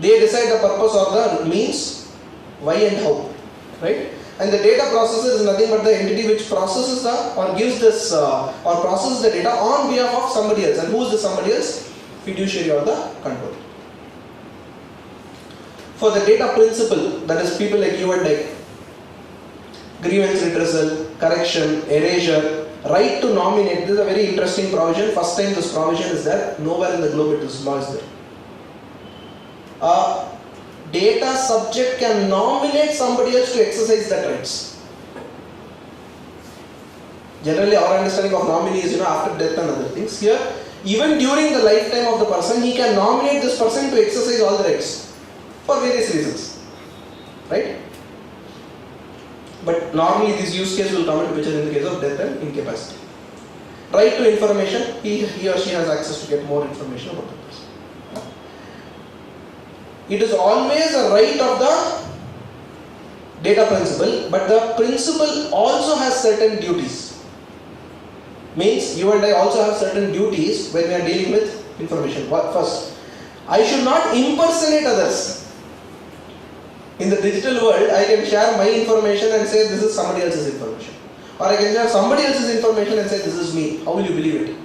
Speaker 1: They decide the purpose or the means, why and how, right? And the data processor is nothing but the entity which processes or gives this or processes the data on behalf of somebody else. And who is the somebody else? Fiduciary or the controller. For the data principle, that is people like you and I, grievance redressal, correction, erasure, right to nominate. This is a very interesting provision. First time this provision is there. Nowhere in the globe this law is there. Data subject can nominate somebody else to exercise that rights. Generally our understanding of nominee is after death and other things. Here, even during the lifetime of the person, he can nominate this person to exercise all the rights for various reasons. Right? But normally this use case will come into picture in the case of death and incapacity. Right to information, he or she has access to get more information about the person. It is always a right of the data principle, but the principle also has certain duties. Means you and I also have certain duties when we are dealing with information. First, I should not impersonate others. In the digital world, I can share my information and say this is somebody else's information. Or I can share somebody else's information and say this is me. How will you believe it?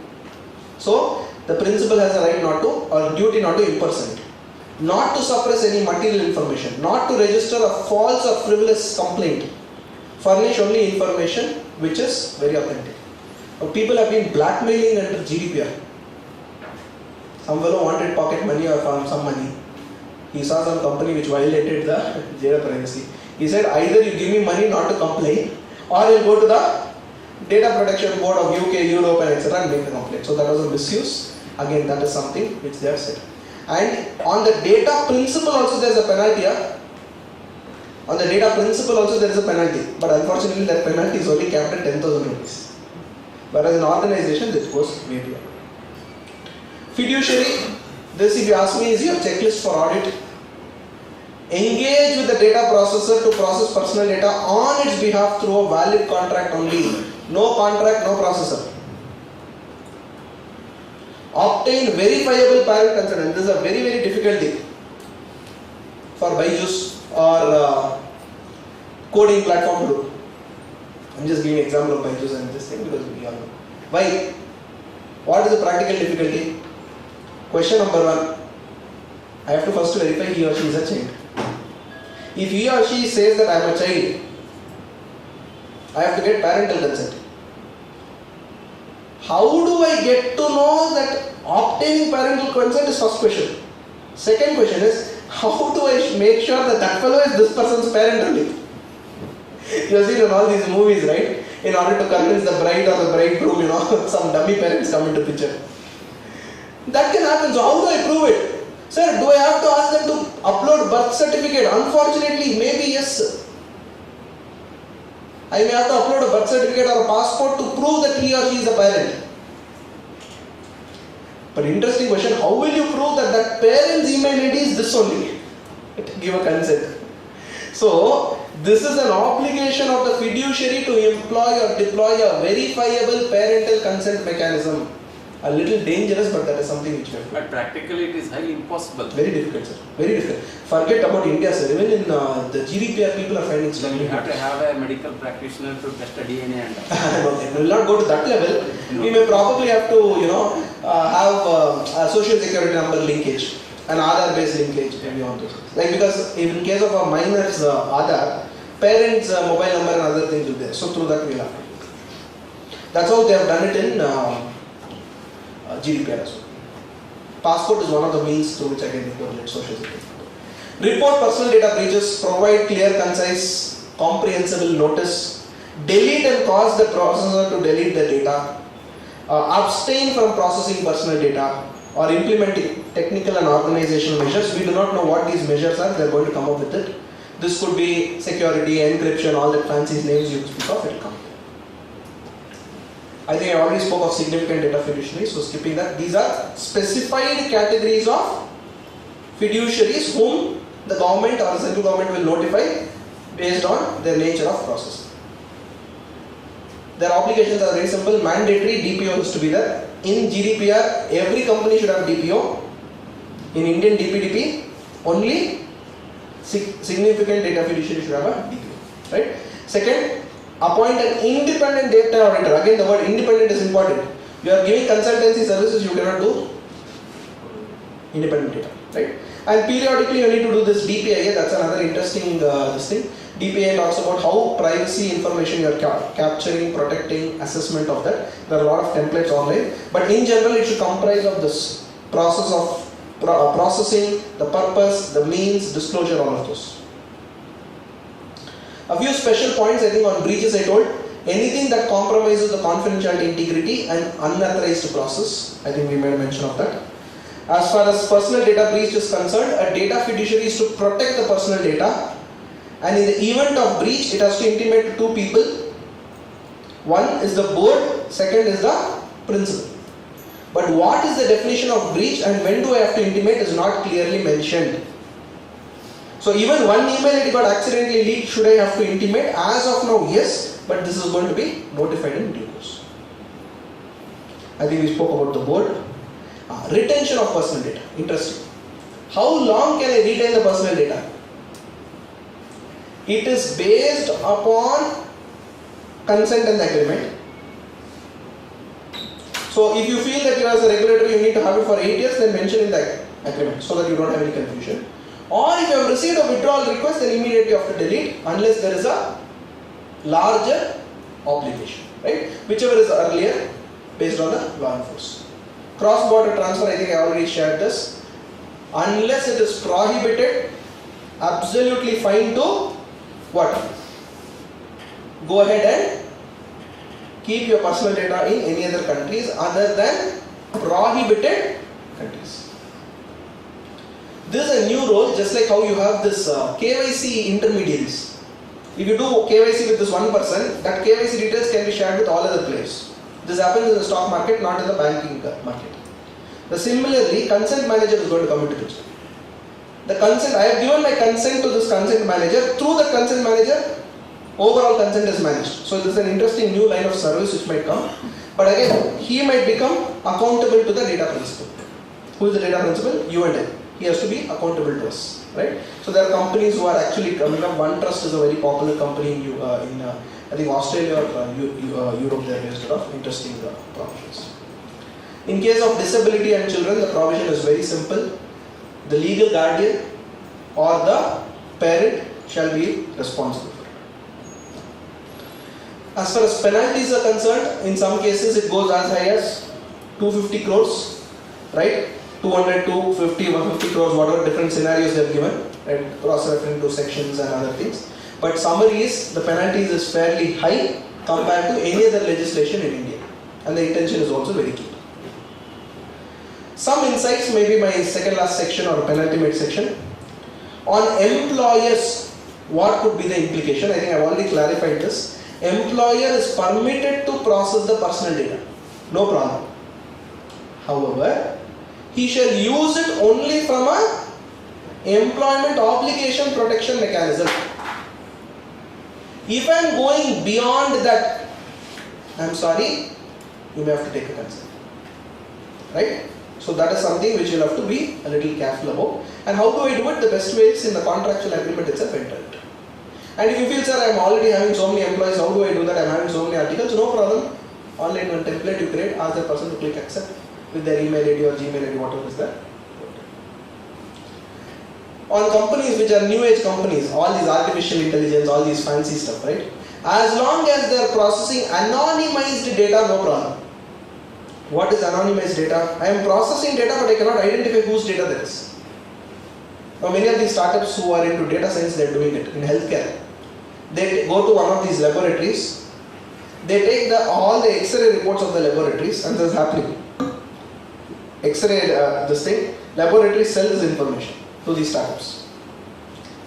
Speaker 1: So, the principal has a right not to, or duty not to impersonate. Not to suppress any material information. Not to register a false or frivolous complaint. Furnish only information which is very authentic. People have been blackmailing under GDPR. Some fellow wanted pocket money or some money. He saw some company which violated the data privacy. He said either you give me money not to complain or you'll go to the Data Protection Board of UK, Europe and etc. and make the complaint. So that was a misuse. Again, that is something which they have said. And on the data principle also there is a penalty. On the data principle also there is a penalty. But unfortunately that penalty is only capped at 10,000 rupees. Whereas in organization this goes way beyond. Fiduciary, this if you ask me is your checklist for audit. Engage with the data processor to process personal data on its behalf through a valid contract only. No contract, no processor. Obtain verifiable parent consent. And this is a very, very difficult thing for Byju's or coding platform to do. I'm just giving an example of Byju's and this thing because we all know. Why? What is the practical difficulty? Question number 1. I have to first verify he or she is a child. If he or she says that I am a child, I have to get parental consent. How do I get to know that obtaining parental consent is first question. Second question is, how do I make sure that that fellow is this person's parent only? You have seen in all these movies, right? In order to convince the bride or the bridegroom, some dummy parents come into picture. That can happen. So how do I prove it? Sir, do I have to ask them to upload birth certificate? Unfortunately, maybe yes, sir. I may have to upload a birth certificate or a passport to prove that he or she is a parent. But interesting question, how will you prove that that parent's email ID is this only? Give a consent. So, this is an obligation of the fiduciary to employ or deploy a verifiable parental consent mechanism. A little dangerous, but that is something which we have to do.
Speaker 6: But practically it is highly impossible.
Speaker 1: Very difficult, sir. Very difficult. Forget about India, sir. Even in the GDPR, people are finding
Speaker 6: Then you have to have a medical practitioner to test a DNA and
Speaker 1: okay, we will not go to that level. We may probably have to, have a social security number linkage, an Aadhaar based linkage, maybe on those. Like because in case of a minor's Aadhaar, parents' mobile number and other things will be there. So through that we will have to do. That's how they have done it in GDPR as well. Passport is one of the means through which I can correlate social security. Report personal data breaches, provide clear, concise, comprehensible notice, delete and cause the processor to delete the data, abstain from processing personal data, or implementing technical and organizational measures. We do not know what these measures are, they are going to come up with it. This could be security, encryption, all the fancy names you speak of, it will come. I think I already spoke of significant data fiduciaries, so skipping that. These are specified categories of fiduciaries whom the government or the central government will notify based on their nature of processing. Their obligations are very simple. Mandatory DPO has to be there. In GDPR, every company should have DPO. In Indian DPDP, only significant data fiduciary should have a DPO. Right? Second, appoint an independent data auditor. Again, the word independent is important. You are giving consultancy services, you cannot do independent data. Right? And periodically you need to do this DPIA. That's another interesting thing. DPA talks about how privacy information you are capturing, protecting, assessment of that. There are a lot of templates online, but in general it should comprise of this process of processing, the purpose, the means, disclosure, all of those. A few special points I think on breaches I told. Anything that compromises the confidentiality, integrity and unauthorized process, I think we made a mention of that. As far as personal data breach is concerned, a data fiduciary is to protect the personal data. And in the event of breach, it has to intimate to two people. One is the board, second is the principal. But what is the definition of breach and when do I have to intimate is not clearly mentioned. So even one email that got accidentally leaked, should I have to intimate? As of now, yes, but this is going to be notified in due course. I think we spoke about the board. Retention of personal data, interesting. How long can I retain the personal data? It is based upon consent and agreement. So if you feel that you as a regulator you need to have it for 8 years, then mention in the agreement so that you don't have any confusion. Or if you have received a withdrawal request, then immediately you have to delete unless there is a larger obligation, right? Whichever is earlier based on the law enforcement. Cross-border transfer, I think I already shared this. Unless it is prohibited, absolutely fine to what? Go ahead and keep your personal data in any other countries other than prohibited countries. This is a new role, just like how you have this KYC intermediaries. If you do KYC with this one person, that KYC details can be shared with all other players. This happens in the stock market, not in the banking market. Similarly, consent manager is going to come into picture. The consent, I have given my consent to this consent manager. Through the consent manager, overall consent is managed. So this is an interesting new line of service which might come. But again, he might become accountable to the data principal. Who is the data principal? You and I. He has to be accountable to us, right? So there are companies who are actually coming up. OneTrust is a very popular company in I think Australia or Europe. They are based off interesting provisions. In case of disability and children, the provision is very simple. The legal guardian or the parent shall be responsible for it. As far as penalties are concerned, in some cases it goes as high as 250 crores, right? 200, 250, 150 crores, whatever different scenarios they have given, right? Cross-referring to sections and other things. But summary is, the penalties is fairly high compared to any other legislation in India. And the intention is also very clear. Some insights, maybe my second last section or penultimate section. On employers, what could be the implication? I think I've already clarified this. Employer is permitted to process the personal data. No problem. However, he shall use it only from a employment obligation protection mechanism. If I am going beyond that, I am sorry, you may have to take a consent. Right? So that is something which you will have to be a little careful about. And how do I do it? The best way is in the contractual agreement itself, enter it. And if you feel, sir, I am already having so many employees, how do I do that? I am having so many articles, no problem. Online one template you create, ask the person to click accept with their email ID or Gmail ID, whatever is there. On companies which are new age companies, all these artificial intelligence, all these fancy stuff, right? As long as they are processing anonymized data, no problem. What is anonymized data? I am processing data, but I cannot identify whose data that is. Now, many of these startups who are into data science, they are doing it in healthcare. They go to one of these laboratories They take all the X-ray reports of the laboratories, and this is happening. X-ray, this thing, laboratories sell this information to these startups.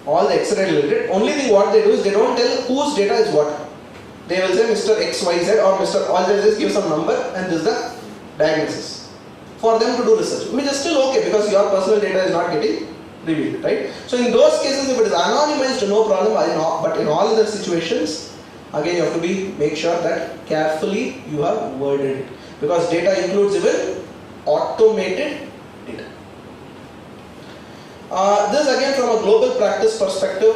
Speaker 1: All the X-ray related. Only thing what they do is they don't tell whose data is what. They will say Mr. XYZ or Mr. All they just give some number and this is the diagnosis for them to do research, which is still okay because your personal data is not getting revealed, right? So in those cases, if it is anonymized, no problem. But in all other situations, again you have to make sure that carefully you have worded it, because data includes even automated data. This again from a global practice perspective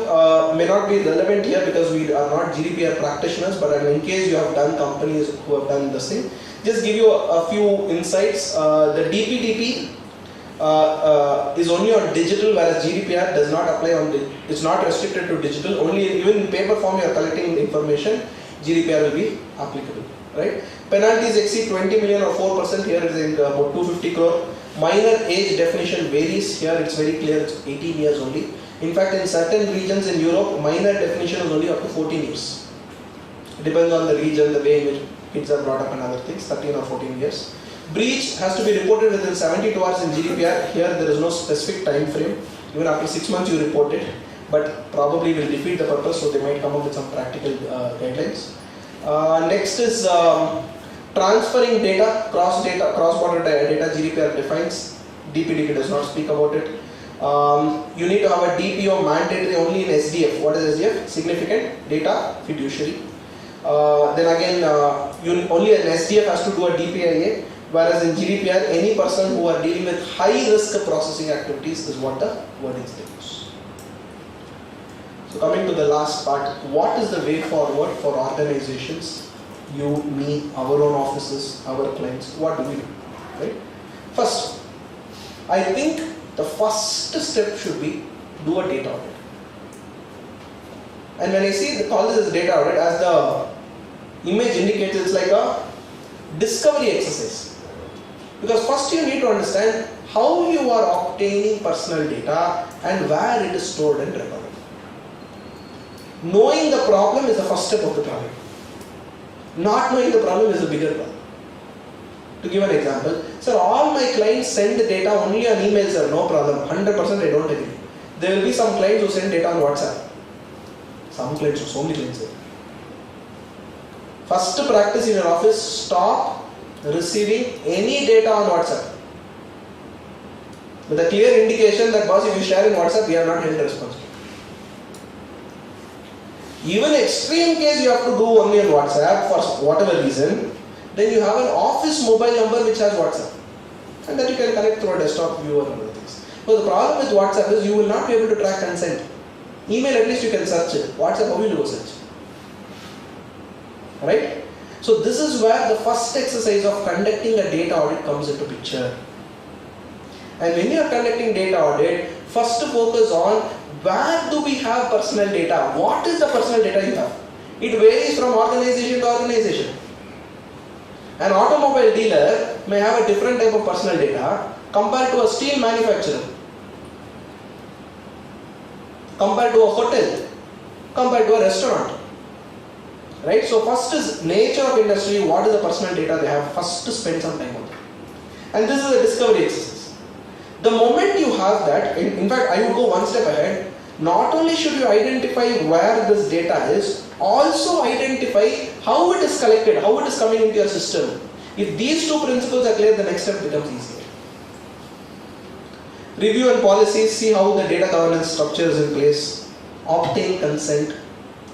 Speaker 1: may not be relevant here because we are not GDPR practitioners, but in case you have done companies who have done the same, just give you a few insights. The DPDP is only on digital, whereas GDPR does not apply on it's not restricted to digital. Only even in paper form you are collecting information, GDPR will be applicable, right? Penalties exceed 20 million or 4%. Here it is about 250 crore. Minor age definition varies. Here it's very clear, it's 18 years only. In fact, in certain regions in Europe, minor definition is only up to 14 years. It depends on the region, the way in which kids are brought up and other things, 13 or 14 years. Breach has to be reported within 72 hours in GDPR. Here there is no specific time frame. Even after 6 months you report it, but probably will defeat the purpose, so they might come up with some practical guidelines. Next is transferring data, cross-border data. GDPR defines. DPDP does not speak about it. You need to have a DPO mandatory only in SDF. What is SDF? Significant Data Fiduciary. Then again, only an SDF has to do a DPIA, whereas in GDPR, any person who are dealing with high-risk processing activities is what the wording states. So coming to the last part, what is the way forward for organizations? You, me, our own offices, our clients, what do we do, right? First, I think the first step should be do a data audit. And when I call this as data audit, as the image indicates, it's like a discovery exercise. Because first you need to understand how you are obtaining personal data and where it is stored and recorded. Knowing the problem is the first step of the problem. Not knowing the problem is a bigger problem. To give an example, sir, all my clients send the data only on email, sir, no problem. 100% I don't agree. There will be some clients who send data on WhatsApp. Some clients, so many clients. First practice in your office, stop receiving any data on WhatsApp. With a clear indication that, boss, if you share in WhatsApp, we are not held responsible. Even extreme case you have to do only on WhatsApp for whatever reason, then you have an office mobile number which has WhatsApp. And that you can connect through a desktop view or other things. But the problem with WhatsApp is you will not be able to track consent. Email at least you can search it. WhatsApp, how will you go search? Right? So this is where the first exercise of conducting a data audit comes into picture. And when you are conducting data audit, first focus on where do we have personal data? What is the personal data you have? It varies from organization to organization. An automobile dealer may have a different type of personal data compared to a steel manufacturer, compared to a hotel, compared to a restaurant. Right? So first is nature of industry, what is the personal data they have, first to spend some time on that. And this is a discovery exercise. The moment you have that, in fact I would go one step ahead, not only should you identify where this data is, also identify how it is collected, how it is coming into your system. If these two principles are clear, the next step becomes easier. Review and policies, see how the data governance structure is in place. Obtain consent,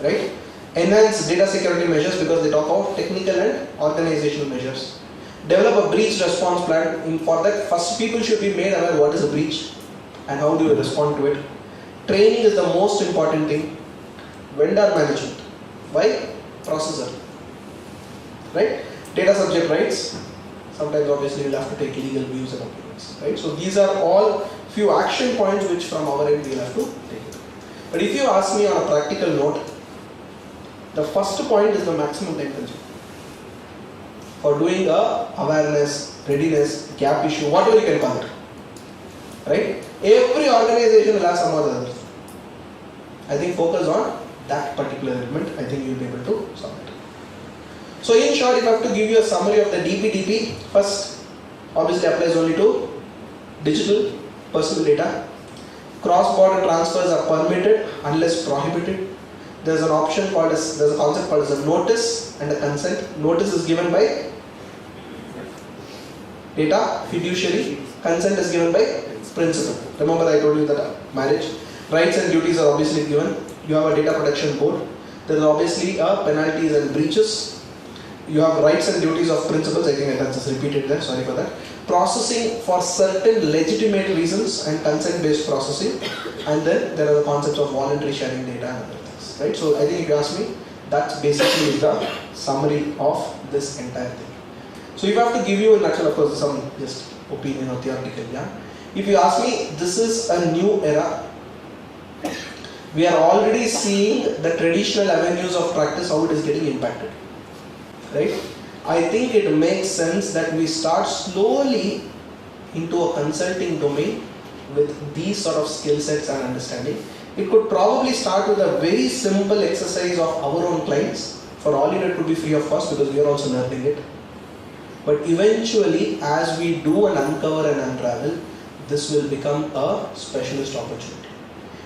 Speaker 1: right? Enhance data security measures because they talk about technical and organizational measures. Develop a breach response plan. For that, first people should be made aware what is a breach and how do you respond to it. Training is the most important thing. Vendor management. Why? Processor. Right? Data subject rights. Sometimes obviously you'll have to take legal views and opinions. Right? So these are all few action points which from our end we'll have to take it. But if you ask me on a practical note, the first point is the maximum time consuming. For doing a awareness, readiness, gap issue, whatever you can call it. Right? Every organization will have some other. I think focus on that particular element. I think you'll be able to solve it. So in short, if I have to give you a summary of the DPDP, first obviously applies only to digital personal data. Cross-border transfers are permitted unless prohibited. There's an option called as, there's a concept called as a notice and a consent. Notice is given by data fiduciary, consent is given by principal. Remember I told you that marriage. Rights and duties are obviously given. You have a data protection board. There is obviously a penalties and breaches. You have rights and duties of principals. I think I just repeated that, sorry for that. Processing for certain legitimate reasons and consent based processing. And then there are the concepts of voluntary sharing data and other things. Right? So I think if you ask me, that's basically the summary of this entire thing. So if I have to give you a nutshell, of course some just opinion or theoretical, yeah. If you ask me, this is a new era. We are already seeing the traditional avenues of practice, how it is getting impacted. Right? I think it makes sense that we start slowly into a consulting domain with these sort of skill sets and understanding. It could probably start with a very simple exercise of our own clients. For all it could be free of cost because we are also learning it. But eventually, as we do and uncover and unravel, this will become a specialist opportunity.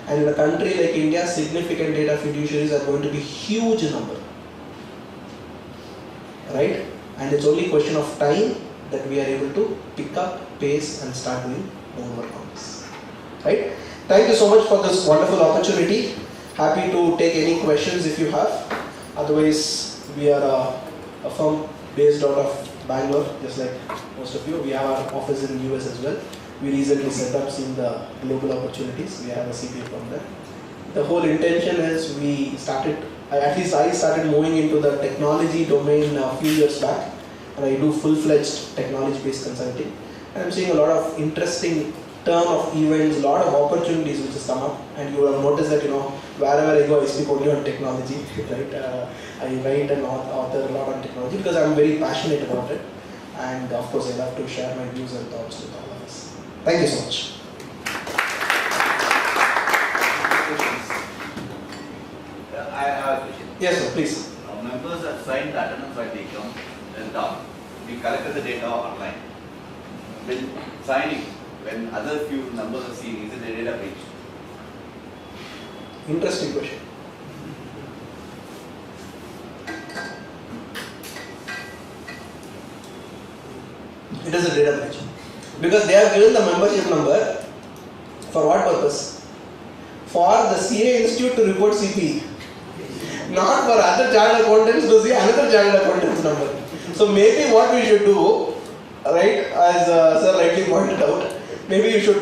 Speaker 1: And in a country like India, significant data fiduciaries are going to be huge in number. Right? And it's only a question of time that we are able to pick up pace and start doing more work on this. Right? Thank you so much for this wonderful opportunity. Happy to take any questions if you have. Otherwise, we are a firm based out of Bangalore, just like most of you. We have our office in the US as well. We recently set up, seeing the global opportunities. We have a CPA from there. The whole intention is we started, at least I started moving into the technology domain a few years back, and I do full-fledged technology-based consulting. And I'm seeing a lot of interesting turn of events, a lot of opportunities which has come up, and you will have noticed that wherever I go I speak only on technology, right? I write and author a lot on technology because I'm very passionate about it, and of course I love to share my views and thoughts with all of us. Thank you so much.
Speaker 7: I have a question.
Speaker 1: Yes sir, please.
Speaker 7: Members have signed the attendance by the exam and done. We collected the data online. When signing, when other few numbers are seen, is it a data breach?
Speaker 1: Interesting question. It is a data breach. Because they have given the membership number for what purpose? For the CA Institute to report CP. Not for other chartered accountants to see another chartered accountant's number. So maybe what we should do, right, as Sir rightly pointed out, maybe you should,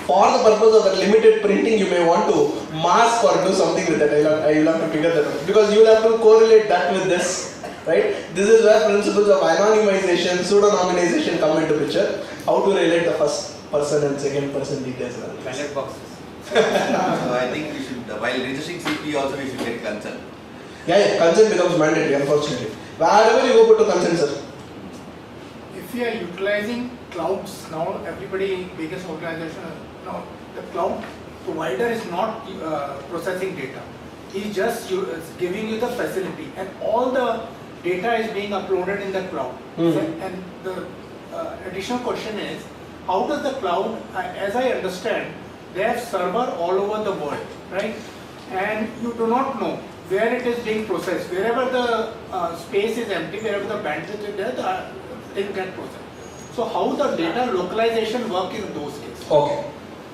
Speaker 1: for the purpose of that limited printing, you may want to mask or do something with that. I will have to figure that out. Because you will have to correlate that with this, right? This is where principles of anonymization, pseudonymization come into picture. How to relate the first person and second person details.
Speaker 3: Ballot boxes.
Speaker 7: So I think we should, while registering CP also we should get consent.
Speaker 1: Yeah, consent becomes mandatory, unfortunately. Wherever you go, put to consent, sir.
Speaker 8: If we are utilizing clouds now, everybody, biggest organization, now the cloud provider is not processing data. He's just giving you the facility, and all the data is being uploaded in the cloud. So, and the additional question is, how does the cloud, as I understand, they have server all over the world, right? And you do not know where it is being processed. Wherever the space is empty, wherever the bandwidth is there, the thing can process. So how the data localization work in those cases?
Speaker 1: Okay.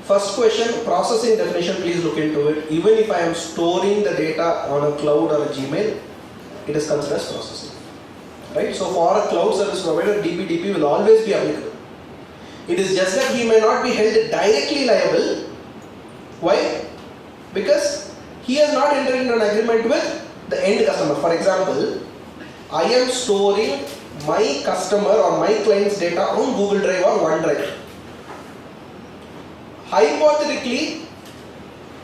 Speaker 1: First question, processing definition, please look into it. Even if I am storing the data on a cloud or a Gmail, it is considered as processing. Right? So for a cloud service provider, DPDP will always be applicable. It is just that he may not be held directly liable. Why? Because he has not entered into an agreement with the end customer. For example, I am storing my customer or my client's data on Google Drive or OneDrive. Hypothetically,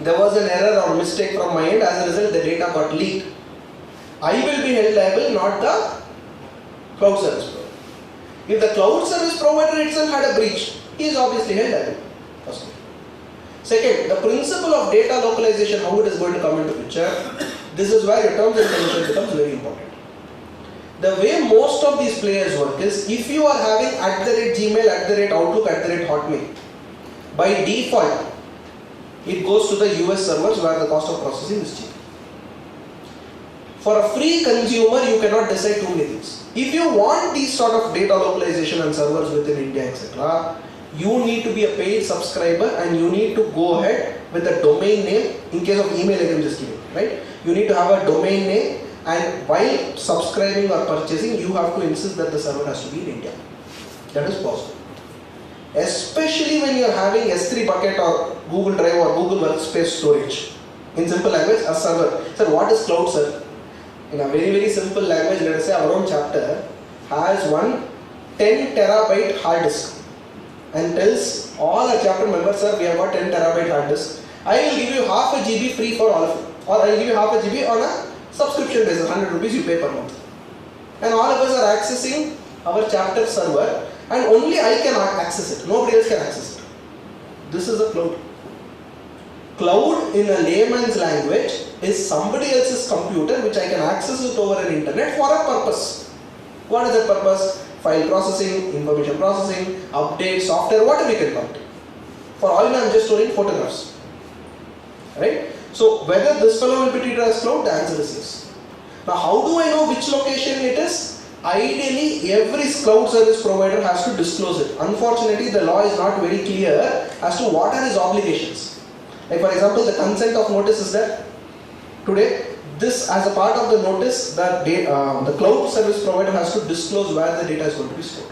Speaker 1: there was an error or mistake from my end, as a result the data got leaked. I will be held liable, not the cloud service provider. If the cloud service provider itself had a breach, he is obviously held liable. First. Second, the principle of data localization, how it is going to come into picture, this is where your terms and conditions becomes very important. The way most of these players work is, if you are having @Gmail, @Outlook, @Hotmail, by default, it goes to the US servers where the cost of processing is cheap. For a free consumer, you cannot decide too many things. If you want these sort of data localization and servers within India, etc., you need to be a paid subscriber and you need to go ahead with a domain name. In case of email, I can just give it, right? You need to have a domain name, and while subscribing or purchasing, you have to insist that the server has to be in India. That is possible. Especially when you are having S3 bucket or Google Drive or Google Workspace storage. In simple language, a server. Sir, what is cloud, sir? In a very, very simple language, let us say our own chapter has one 10 terabyte hard disk and tells all our chapter members, sir, we have got 10 terabyte hard disk. I will give you half a GB free for all of you. Or I will give you half a GB on a subscription basis, 100 rupees you pay per month. And all of us are accessing our chapter server and only I can access it. Nobody else can access it. This is a cloud. Cloud in a layman's language is somebody else's computer which I can access it over an internet for a purpose. What is that purpose? File processing, information processing, update, software, whatever you can call it. For all I am just storing photographs. Right? So whether this fellow will be treated as cloud, the answer is yes. Now how do I know which location it is? Ideally, every cloud service provider has to disclose it. Unfortunately, the law is not very clear as to what are his obligations. Like for example, the consent of notice is there. Today, this as a part of the notice, the cloud service provider has to disclose where the data is going to be stored.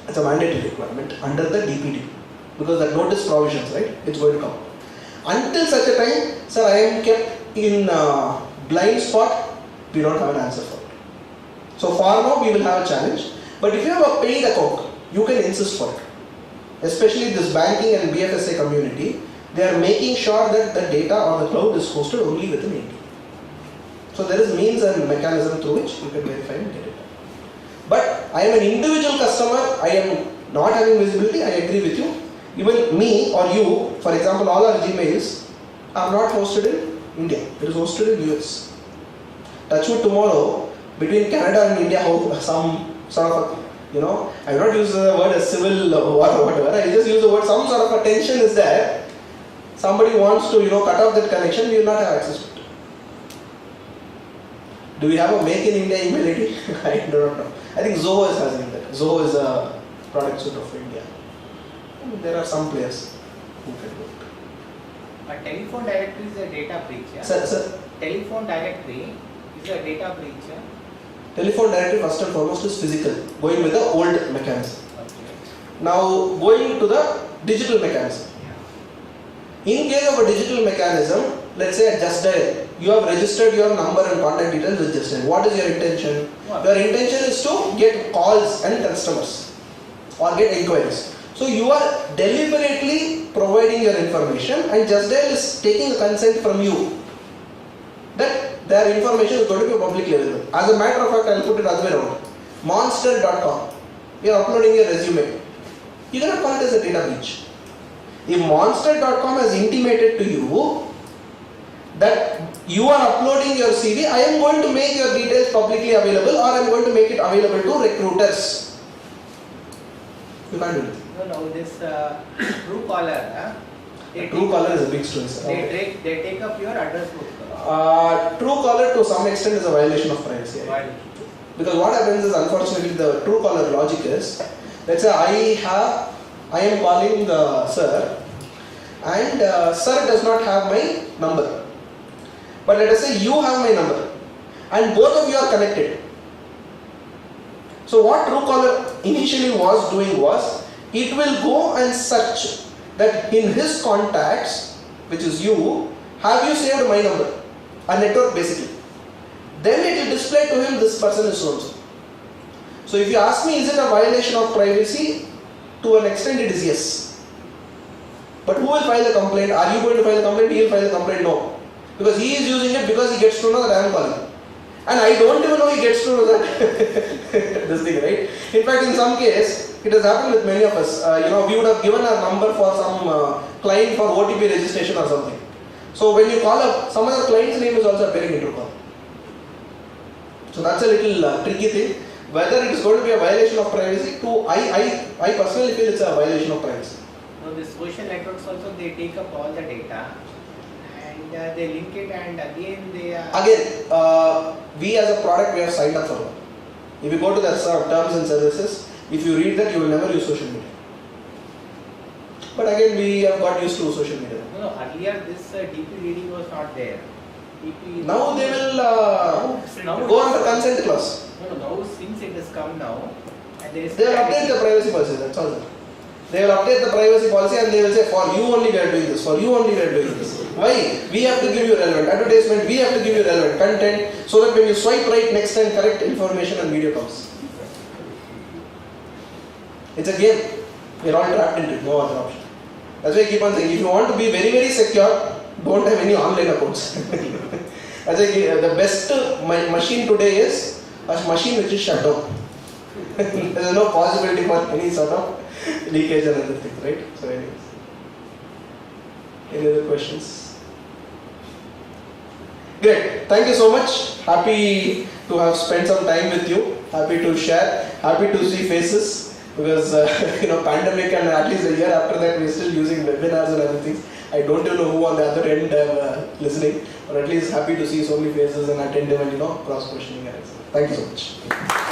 Speaker 1: It's a mandatory requirement under the DPD because that notice provisions, right? It's going to come. Until such a time, sir, I am kept in blind spot, we don't have an answer for it. So far now, we will have a challenge. But if you have a paid account, you can insist for it. Especially this banking and BFSA community, they are making sure that the data on the cloud is hosted only within India. So there is means and mechanism through which you can verify and get it. But I am an individual customer, I am not having visibility, I agree with you. Even me or you, for example, all our Gmails are not hosted in India. It is hosted in US. Touch wood tomorrow, between Canada and India, some sort of, I will not use the word as civil war or whatever, I just use the word, some sort of a tension is there. Somebody wants to, cut off that connection, we will not have access to it. Do we have a Make in India email ID? I do not know. I think Zoho is having that. Zoho is a product suite of India. And there are some players who can do it.
Speaker 4: A telephone directory is a data breach. Yeah?
Speaker 1: Sir.
Speaker 4: Telephone directory is a data breach. Yeah?
Speaker 1: Telephone directory first and foremost is physical, going with the old mechanism.
Speaker 4: Okay.
Speaker 1: Now going to the digital mechanism. In case of a digital mechanism, let's say at Just Dial, you have registered your number and contact details with Just Dial. What is your intention?
Speaker 4: What?
Speaker 1: Your intention is to get calls and customers or get inquiries. So you are deliberately providing your information and Just Dial is taking a consent from you that their information is going to be publicly available. As a matter of fact, I will put it other way around. Monster.com, you are uploading your resume. You cannot call it as a data breach. If Monster.com has intimated to you that you are uploading your CV, I am going to make your details publicly available or I am going to make it available to recruiters. You can't do it.
Speaker 4: No, this Truecaller.
Speaker 1: Truecaller is a big story, sir.
Speaker 4: They take up your address book.
Speaker 1: Truecaller to some extent is a violation of privacy. Right? Because what happens is, unfortunately, the Truecaller logic is, let's say I am calling sir and sir does not have my number. But let us say you have my number and both of you are connected. So what Truecaller initially was doing was, it will go and search that in his contacts, which is you, have you saved my number? A network basically. Then it will display to him this person is so and so. So if you ask me, is it a violation of privacy? To an extent it is yes. But who will file a complaint? Are you going to file a complaint? He will file a complaint? No. Because he is using it because he gets to know that I am calling. And I don't even know he gets to know that this thing, right? In fact, in some case, it has happened with many of us. We would have given our number for some client for OTP registration or something. So when you call up, some other client's name is also appearing in Truecaller. So that's a little tricky thing. Whether it is going to be a violation of privacy, I personally feel it's a violation of privacy.
Speaker 4: Now the social networks also, they take up all the data and they link it, and again they are...
Speaker 1: We as a product, we have signed up for that. If you go to the terms and services, if you read that, you will never use social media. But again, we have got used to social media.
Speaker 4: No, earlier this DP reading was not there. DP
Speaker 1: Now they will
Speaker 4: now
Speaker 1: go under consent clause.
Speaker 4: No, since it has come now, and there is...
Speaker 1: They will update the privacy policy, that's all. They will update the privacy policy and they will say, for you only we are doing this, for you only we are doing this. Why? We have to give you relevant advertisement, we have to give you relevant content, so that when you swipe right next time, correct information and video comes. It's a game. We are all trapped into it, no other option. That's why I keep on saying, if you want to be very, very secure, don't have any online accounts. As I say, the best machine today is a machine which is shut down. There is no possibility for any sort of leakage and other things, right? So anyways. Any other questions? Great. Thank you so much. Happy to have spent some time with you. Happy to share. Happy to see faces. Because pandemic, and at least a year after that we're still using webinars and other things. I don't even know who on the other end listening, or at least happy to see so many faces and attentive and cross questioning. Thank you so much.